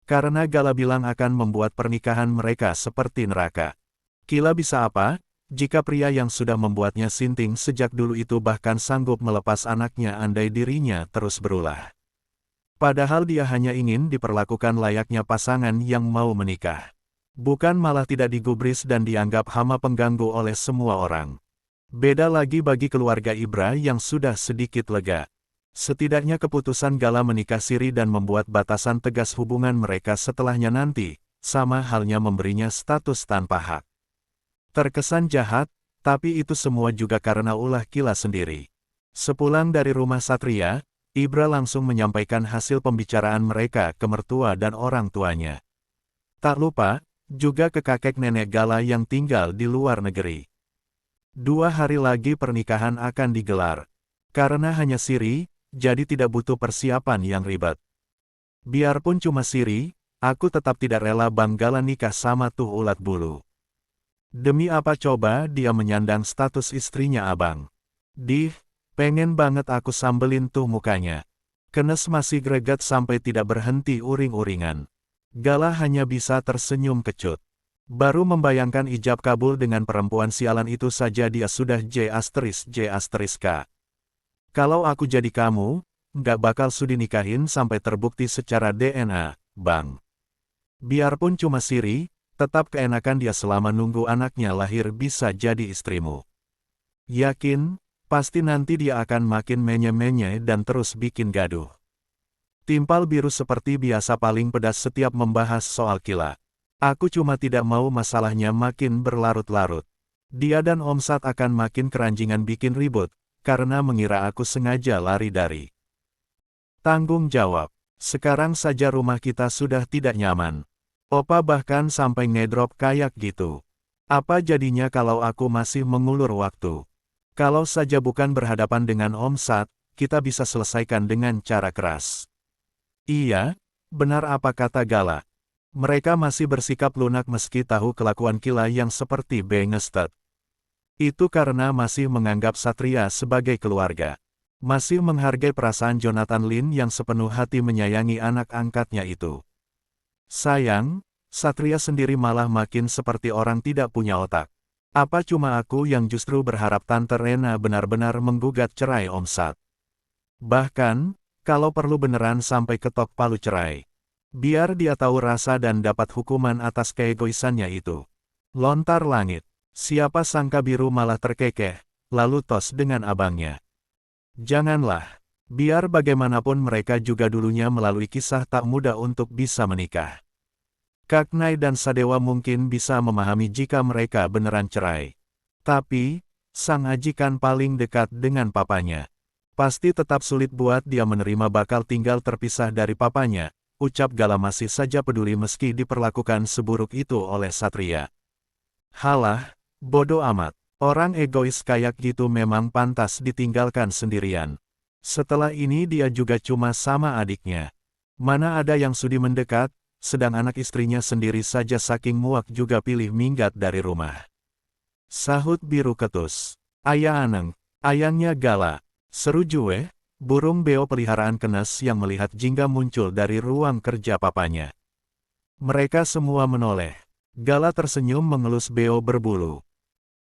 Karena Gala bilang akan membuat pernikahan mereka seperti neraka. Kila bisa apa, jika pria yang sudah membuatnya sinting sejak dulu itu bahkan sanggup melepas anaknya andai dirinya terus berulah. Padahal dia hanya ingin diperlakukan layaknya pasangan yang mau menikah. Bukan malah tidak digubris dan dianggap hama pengganggu oleh semua orang. Beda lagi bagi keluarga Ibra yang sudah sedikit lega. Setidaknya keputusan Gala menikah siri dan membuat batasan tegas hubungan mereka setelahnya nanti, sama halnya memberinya status tanpa hak. Terkesan jahat, tapi itu semua juga karena ulah Kila sendiri. Sepulang dari rumah Satria, Ibra langsung menyampaikan hasil pembicaraan mereka ke mertua dan orang tuanya. Tak lupa, juga ke kakek nenek Gala yang tinggal di luar negeri. 2 hari lagi pernikahan akan digelar. Karena hanya siri, jadi tidak butuh persiapan yang ribet. Biarpun cuma siri, aku tetap tidak rela Bang Gala nikah sama tuh ulat bulu. Demi apa coba dia menyandang status istrinya abang? Pengen banget aku sambelin tuh mukanya. Kenes masih greget sampai tidak berhenti uring-uringan. Gala hanya bisa tersenyum kecut. Baru membayangkan ijab kabul dengan perempuan sialan itu saja dia sudah J*K. Kalau aku jadi kamu, nggak bakal sudi nikahin sampai terbukti secara DNA, Bang. Biarpun cuma siri, tetap keenakan dia selama nunggu anaknya lahir bisa jadi istrimu. Yakin? Pasti nanti dia akan makin menye-menye dan terus bikin gaduh. Timpal biru seperti biasa paling pedas setiap membahas soal Kila. Aku cuma tidak mau masalahnya makin berlarut-larut. Dia dan Om Sat akan makin keranjingan bikin ribut, karena mengira aku sengaja lari dari tanggung jawab. Sekarang saja rumah kita sudah tidak nyaman. Opa bahkan sampai ngedrop kayak gitu. Apa jadinya kalau aku masih mengulur waktu? Kalau saja bukan berhadapan dengan Om Sat, kita bisa selesaikan dengan cara keras. Iya, benar apa kata Gala. Mereka masih bersikap lunak meski tahu kelakuan Kila yang seperti bengestet. Itu karena masih menganggap Satria sebagai keluarga. Masih menghargai perasaan Jonathan Lin yang sepenuh hati menyayangi anak angkatnya itu. Sayang, Satria sendiri malah makin seperti orang tidak punya otak. Apa cuma aku yang justru berharap Tante Rena benar-benar menggugat cerai Om Sat? Bahkan, kalau perlu beneran sampai ketok palu cerai. Biar dia tahu rasa dan dapat hukuman atas keegoisannya itu. Lontar langit. Siapa sangka biru malah terkekeh, lalu tos dengan abangnya. Janganlah. Biar bagaimanapun mereka juga dulunya melalui kisah tak mudah untuk bisa menikah. Kak Nai dan Sadewa mungkin bisa memahami jika mereka beneran cerai. Tapi, sang ajikan paling dekat dengan papanya. Pasti tetap sulit buat dia menerima bakal tinggal terpisah dari papanya, ucap Gala masih saja peduli meski diperlakukan seburuk itu oleh Satria. Halah, Bodoh amat. Orang egois kayak gitu memang pantas ditinggalkan sendirian. Setelah ini dia juga cuma sama adiknya. Mana ada yang sudi mendekat, sedang anak istrinya sendiri saja saking muak juga pilih minggat dari rumah. Sahut Biru ketus. Ayah Aneng, ayangnya Gala. Seru Jue, burung beo peliharaan Kenes yang melihat Jingga muncul dari ruang kerja papanya. Mereka semua menoleh. Gala tersenyum mengelus beo berbulu.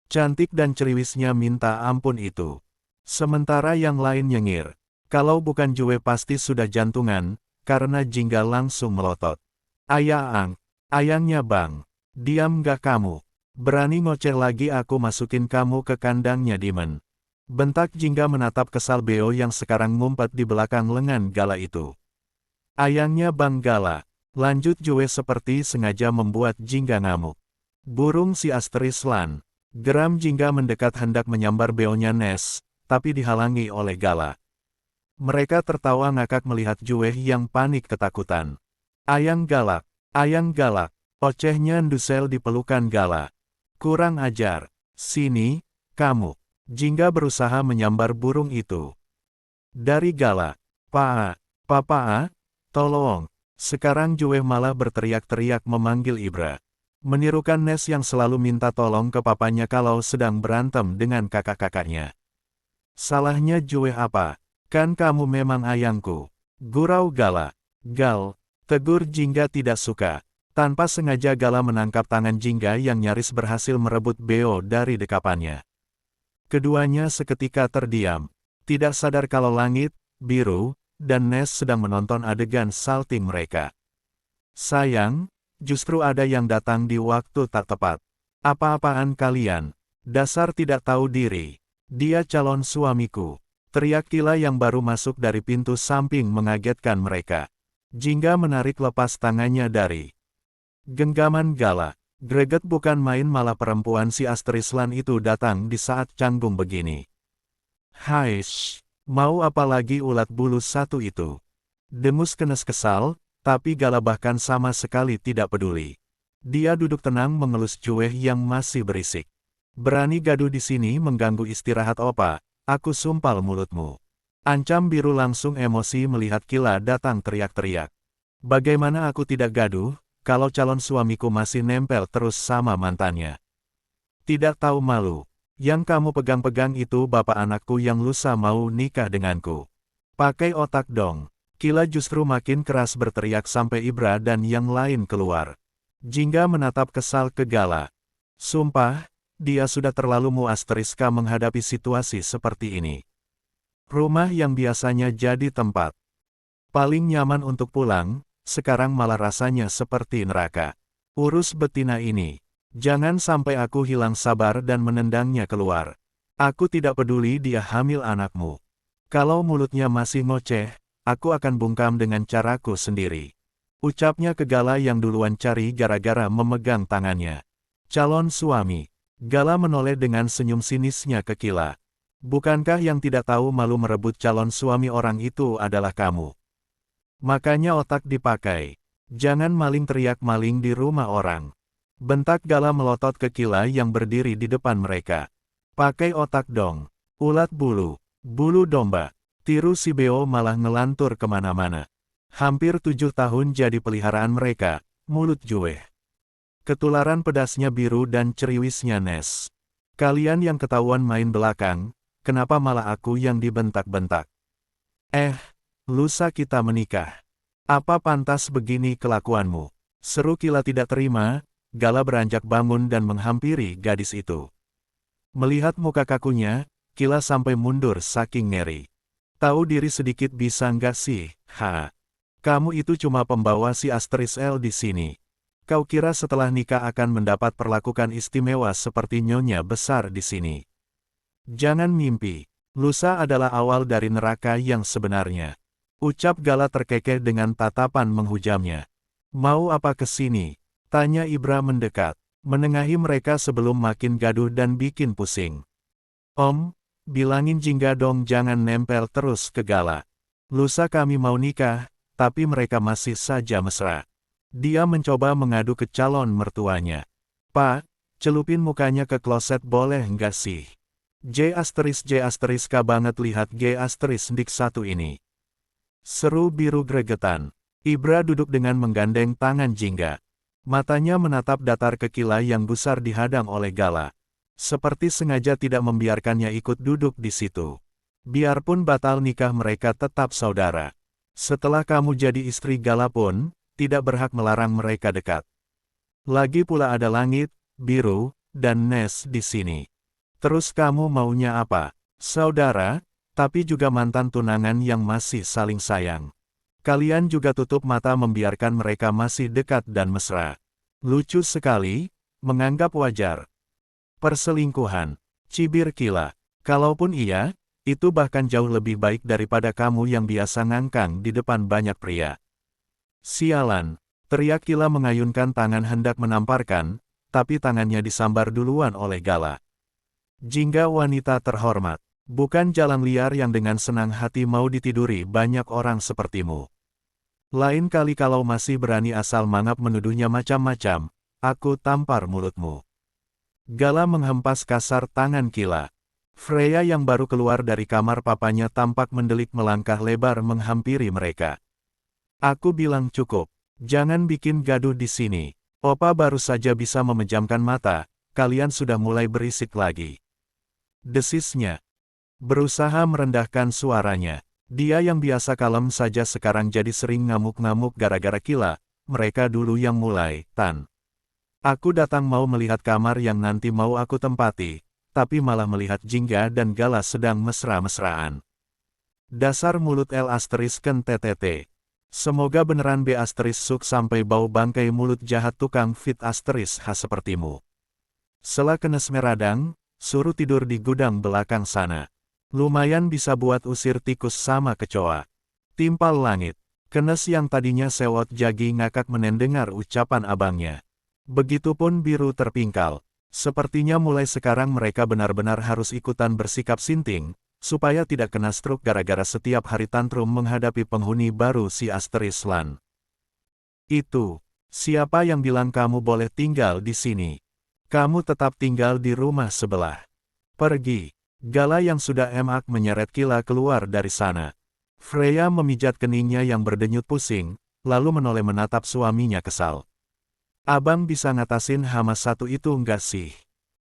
Cantik dan ceriwisnya minta ampun itu. Sementara yang lain nyengir. Kalau bukan Jue pasti sudah jantungan, karena Jingga langsung melotot. Ayah Ang, ayangnya Bang. Diam gak kamu? Berani ngoceh lagi aku masukin kamu ke kandangnya Dimen. Bentak Jingga menatap kesal beo yang sekarang ngumpet di belakang lengan Gala itu. Ayangnya Bang Gala. Lanjut Jue seperti sengaja membuat Jingga ngamuk. Burung si Asteris Lan. Geram Jingga mendekat hendak menyambar beonya Nes, tapi dihalangi oleh Gala. Mereka tertawa ngakak melihat Jue yang panik ketakutan. Ayang galak, ocehnya Ndusel di pelukan Gala. Kurang ajar, sini, kamu. Jingga berusaha menyambar burung itu. Dari Gala, Papa, tolong. Sekarang Jue malah berteriak-teriak memanggil Ibra. Menirukan Nes yang selalu minta tolong ke papanya kalau sedang berantem dengan kakak-kakaknya. Salahnya Jue apa? Kan kamu memang ayangku. Gurau Gala. Gal, tegur Jingga tidak suka. Tanpa sengaja Gala menangkap tangan Jingga yang nyaris berhasil merebut beo dari dekapannya. Keduanya seketika terdiam. Tidak sadar kalau langit, biru, dan Nes sedang menonton adegan salting mereka. Sayang, justru ada yang datang di waktu tak tepat. Apa-apaan kalian? Dasar tidak tahu diri. Dia calon suamiku. Teriak Kila yang baru masuk dari pintu samping mengagetkan mereka. Jingga menarik lepas tangannya dari genggaman Gala. Greget bukan main malah perempuan si Asterislan itu datang di saat canggung begini. Haish, mau apa lagi ulat bulu satu itu? Dengus Kenes kesal, tapi Gala bahkan sama sekali tidak peduli. Dia duduk tenang mengelus Jue yang masih berisik. Berani gaduh di sini mengganggu istirahat opa, aku sumpal mulutmu. Ancam Biru langsung emosi melihat Kila datang teriak-teriak. Bagaimana aku tidak gaduh, kalau calon suamiku masih nempel terus sama mantannya? Tidak tahu malu. Yang kamu pegang-pegang itu bapak anakku yang lusa mau nikah denganku. Pakai otak dong. Kila justru makin keras berteriak sampai Ibra dan yang lain keluar. Jingga menatap kesal ke Gala. Sumpah, dia sudah terlalu muasteriska menghadapi situasi seperti ini. Rumah yang biasanya jadi tempat paling nyaman untuk pulang, sekarang malah rasanya seperti neraka. Urus betina ini. Jangan sampai aku hilang sabar dan menendangnya keluar. Aku tidak peduli dia hamil anakmu. Kalau mulutnya masih ngoceh, aku akan bungkam dengan caraku sendiri. Ucapnya ke Gala yang duluan cari gara-gara memegang tangannya. Calon suami. Gala menoleh dengan senyum sinisnya ke Kila. Bukankah yang tidak tahu malu merebut calon suami orang itu adalah kamu? Makanya otak dipakai. Jangan maling teriak maling di rumah orang. Bentak Gala melotot ke Kila yang berdiri di depan mereka. Pakai otak dong. Ulat bulu. Bulu domba. Tiru si Beo malah ngelantur kemana-mana. Hampir 7 tahun jadi peliharaan mereka, mulut Jue. Ketularan pedasnya Biru dan ceriwisnya Nes. Kalian yang ketahuan main belakang, kenapa malah aku yang dibentak-bentak? Lusa kita menikah. Apa pantas begini kelakuanmu? Seru Kila tidak terima, Gala beranjak bangun dan menghampiri gadis itu. Melihat muka kakunya, Kila sampai mundur saking ngeri. Tahu diri sedikit bisa nggak sih, Kamu itu cuma pembawa si Asteris L di sini. Kau kira setelah nikah akan mendapat perlakukan istimewa seperti nyonya besar di sini? Jangan mimpi. Lusa adalah awal dari neraka yang sebenarnya. Ucap Gala terkekeh dengan tatapan menghujamnya. Mau apa ke sini? Tanya Ibra mendekat. Menengahi mereka sebelum makin gaduh dan bikin pusing. Om, bilangin Jingga dong jangan nempel terus ke Gala. Lusa kami mau nikah, tapi mereka masih saja mesra. Dia mencoba mengadu ke calon mertuanya. Pak, Celupin mukanya ke kloset boleh nggak sih? J K banget lihat G Dik satu ini. Seru biru gregetan. Ibra duduk dengan menggandeng tangan Jingga. Matanya menatap datar ke Kila yang gusar dihadang oleh Gala. Seperti sengaja tidak membiarkannya ikut duduk di situ. Biarpun batal nikah mereka tetap saudara. Setelah kamu jadi istri Gala pun, tidak berhak melarang mereka dekat. Lagi pula ada langit, biru, dan Nes di sini. Terus kamu maunya apa? Saudara, tapi juga mantan tunangan yang masih saling sayang. Kalian juga tutup mata membiarkan mereka masih dekat dan mesra. Lucu sekali, menganggap wajar. Perselingkuhan, cibir Kila. Kalaupun iya, itu bahkan jauh lebih baik daripada kamu yang biasa ngangkang di depan banyak pria. Sialan, teriak Kila mengayunkan tangan hendak menamparkan, tapi tangannya disambar duluan oleh Gala. Jingga wanita terhormat, bukan jalan liar yang dengan senang hati mau ditiduri banyak orang sepertimu. Lain kali kalau masih berani asal mangap menuduhnya macam-macam, aku tampar mulutmu. Gala menghempas kasar tangan Kila. Freya yang baru keluar dari kamar papanya tampak mendelik melangkah lebar menghampiri mereka. Aku bilang cukup, jangan bikin gaduh di sini. Opa baru saja bisa memejamkan mata, kalian sudah mulai berisik lagi. Desisnya. Berusaha merendahkan suaranya. Dia yang biasa kalem saja sekarang jadi sering ngamuk-ngamuk gara-gara Kila. Mereka dulu yang mulai, Tan. Aku datang mau melihat kamar yang nanti mau aku tempati, tapi malah melihat Jingga dan Gala sedang mesra-mesraan. Dasar mulut L asterisk TTT. Semoga beneran B asterisk suk sampai bau bangkai mulut jahat tukang fit asterisk H sepertimu. Sela kenes meradang, suruh tidur di gudang belakang sana. Lumayan bisa buat usir tikus sama kecoa. Timpal langit. Kenes yang tadinya sewot jagi ngakak mendengar ucapan abangnya. Begitupun biru terpingkal. Sepertinya mulai sekarang mereka benar-benar harus ikutan bersikap sinting, supaya tidak kena stroke gara-gara setiap hari tantrum menghadapi penghuni baru si Asterislan. Itu, siapa yang bilang kamu boleh tinggal di sini? Kamu tetap tinggal di rumah sebelah. Pergi. Gala yang sudah emak menyeret Kila keluar dari sana. Freya memijat keningnya yang berdenyut pusing, lalu menoleh menatap suaminya kesal. Abang bisa ngatasin hama satu itu enggak sih?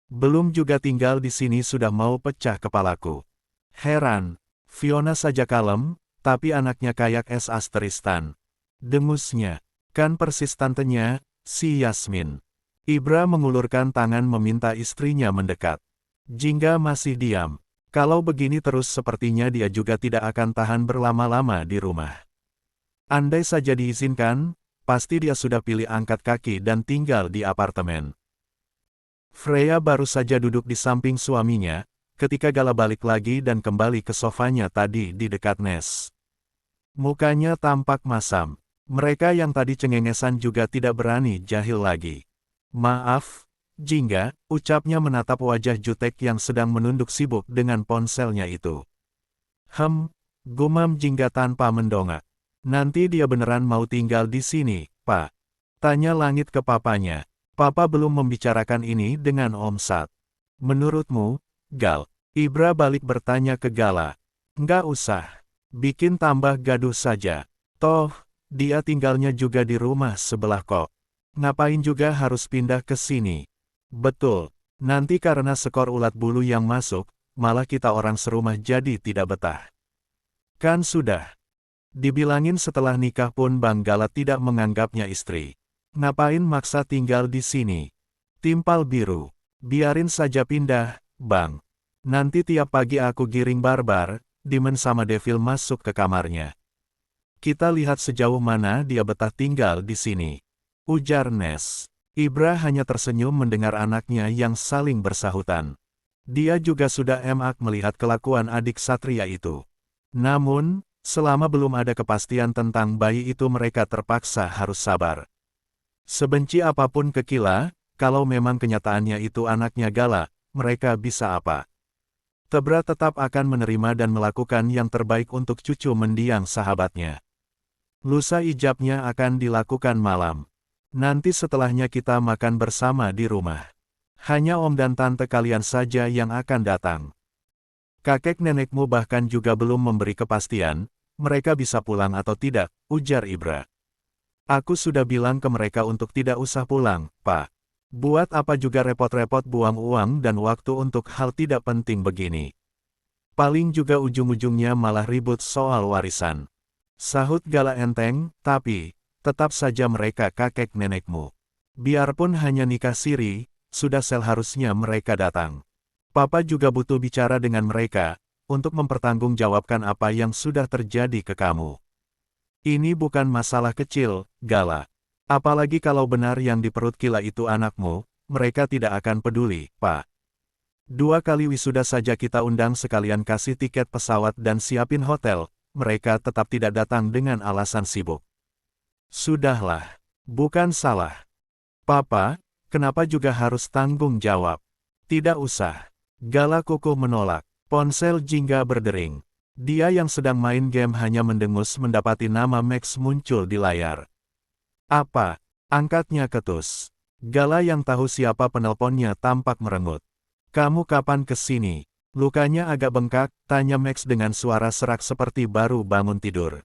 Belum juga tinggal di sini sudah mau pecah kepalaku. Heran, Fiona saja kalem, tapi anaknya kayak es asteristan. Dengusnya, kan persis tantenya, si Yasmin. Ibra mengulurkan tangan meminta istrinya mendekat. Jingga masih diam. Kalau begini terus sepertinya dia juga tidak akan tahan berlama-lama di rumah. Andai saja diizinkan, pasti dia sudah pilih angkat kaki dan tinggal di apartemen. Freya baru saja duduk di samping suaminya, ketika Gala balik lagi dan kembali ke sofanya tadi di dekat Nes. Mukanya tampak masam. Mereka yang tadi cengengesan juga tidak berani jahil lagi. Maaf, Jingga, ucapnya menatap wajah jutek yang sedang menunduk sibuk dengan ponselnya itu. Gumam Jingga tanpa mendongak. Nanti dia beneran mau tinggal di sini, Pak. Tanya langit ke papanya. Papa belum membicarakan ini dengan Om Sat. Menurutmu, Gal? Ibra balik bertanya ke Gala. Nggak usah. Bikin tambah gaduh saja. Toh, dia tinggalnya juga di rumah sebelah kok. Ngapain juga harus pindah ke sini? Betul. Nanti karena skor ulat bulu yang masuk, malah kita orang serumah jadi tidak betah. Kan sudah. Dibilangin setelah nikah pun Bang Gala tidak menganggapnya istri. Ngapain maksa tinggal di sini? Timpal biru. Biarin saja pindah, Bang. Nanti tiap pagi aku giring Barbar, Dimen sama Devil masuk ke kamarnya. Kita lihat sejauh mana dia betah tinggal di sini. Ujar Nes. Ibra hanya tersenyum mendengar anaknya yang saling bersahutan. Dia juga sudah emak melihat kelakuan adik Satria itu. Namun, selama belum ada kepastian tentang bayi itu mereka terpaksa harus sabar. Sebenci apapun ke Kila, kalau memang kenyataannya itu anaknya Gala, mereka bisa apa? Tebra tetap akan menerima dan melakukan yang terbaik untuk cucu mendiang sahabatnya. Lusa ijabnya akan dilakukan malam. Nanti setelahnya kita makan bersama di rumah. Hanya om dan tante kalian saja yang akan datang. Kakek nenekmu bahkan juga belum memberi kepastian, mereka bisa pulang atau tidak, ujar Ibra. Aku sudah bilang ke mereka untuk tidak usah pulang, Pak. Buat apa juga repot-repot buang uang dan waktu untuk hal tidak penting begini. Paling juga ujung-ujungnya malah ribut soal warisan. Sahut Gala enteng, tapi, tetap saja mereka kakek nenekmu. Biarpun hanya nikah siri, sudah seharusnya mereka datang. Papa juga butuh bicara dengan mereka, untuk mempertanggungjawabkan apa yang sudah terjadi ke kamu. Ini bukan masalah kecil, Gala. Apalagi kalau benar yang di perut Kila itu anakmu, mereka tidak akan peduli, Pak. 2 kali wisuda saja kita undang sekalian kasih tiket pesawat dan siapin hotel, mereka tetap tidak datang dengan alasan sibuk. Sudahlah, bukan salah. Papa, kenapa juga harus tanggung jawab? Tidak usah. Gala kukuh menolak. Ponsel Jingga berdering. Dia yang sedang main game hanya mendengus mendapati nama Max muncul di layar. Apa? Angkatnya ketus. Gala yang tahu siapa penelponnya tampak merengut. Kamu kapan kesini? Lukanya agak bengkak, tanya Max dengan suara serak seperti baru bangun tidur.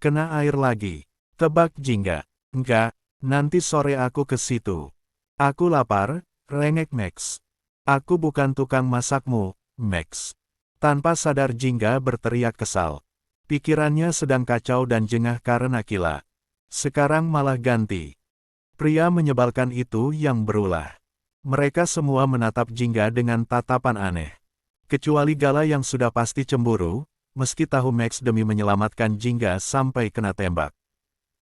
Kena air lagi. Tebak Jingga. Enggak, nanti sore aku ke situ. Aku lapar, rengek Max. Aku bukan tukang masakmu, Max. Tanpa sadar Jingga berteriak kesal. Pikirannya sedang kacau dan jengah karena Kila. Sekarang malah ganti. Pria menyebalkan itu yang berulah. Mereka semua menatap Jingga dengan tatapan aneh. Kecuali Gala yang sudah pasti cemburu, meski tahu Max demi menyelamatkan Jingga sampai kena tembak.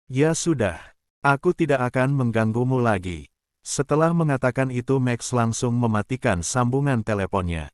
Ya sudah, aku tidak akan mengganggumu lagi. Setelah mengatakan itu Max langsung mematikan sambungan teleponnya.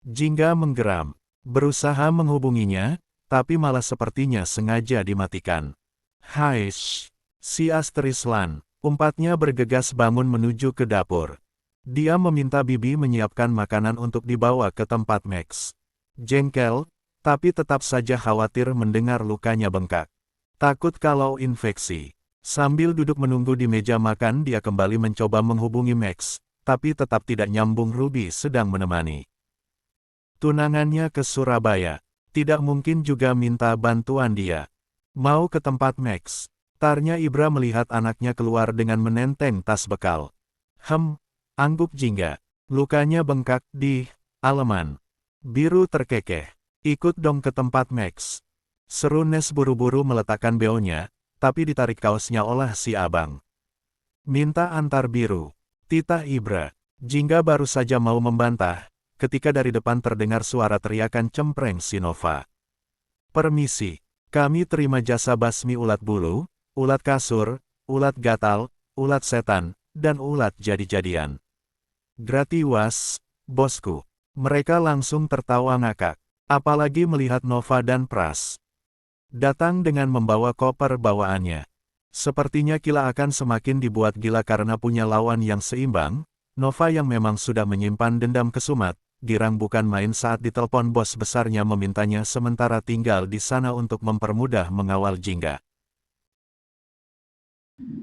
Jingga menggeram, berusaha menghubunginya, tapi malah sepertinya sengaja dimatikan. Haish, si Astrislan, umpatnya bergegas bangun menuju ke dapur. Dia meminta Bibi menyiapkan makanan untuk dibawa ke tempat Max. Jengkel, tapi tetap saja khawatir mendengar lukanya bengkak. Takut kalau infeksi. Sambil duduk menunggu di meja makan dia kembali mencoba menghubungi Max, tapi tetap tidak nyambung. Ruby sedang menemani tunangannya ke Surabaya. Tidak mungkin juga minta bantuan dia. Mau ke tempat Max. Tarnya Ibra melihat anaknya keluar dengan menenteng tas bekal. Angguk Jingga. Lukanya bengkak di aleman biru terkekeh. Ikut dong ke tempat Max. Seru Nes buru-buru meletakkan beonya, tapi ditarik kaosnya oleh si abang. Minta antar biru. Titah Ibra. Jingga baru saja mau membantah, ketika dari depan terdengar suara teriakan cempreng si Nova. Permisi, kami terima jasa basmi ulat bulu, ulat kasur, ulat gatal, ulat setan, dan ulat jadi-jadian. Gratiwas, bosku. Mereka langsung tertawa ngakak, apalagi melihat Nova dan Pras datang dengan membawa koper bawaannya. Sepertinya Kila akan semakin dibuat gila karena punya lawan yang seimbang. Nova yang memang sudah menyimpan dendam kesumat, girang bukan main saat ditelepon bos besarnya memintanya sementara tinggal di sana untuk mempermudah mengawal Jingga.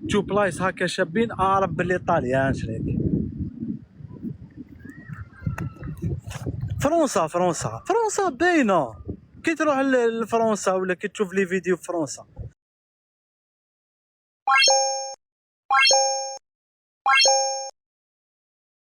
شوف بلايص هكا شابين اعرف باللي طاليان شريك. فرنسا باينه كي تروح لفرنسا ولا كي تشوف لي فيديو في فرنسا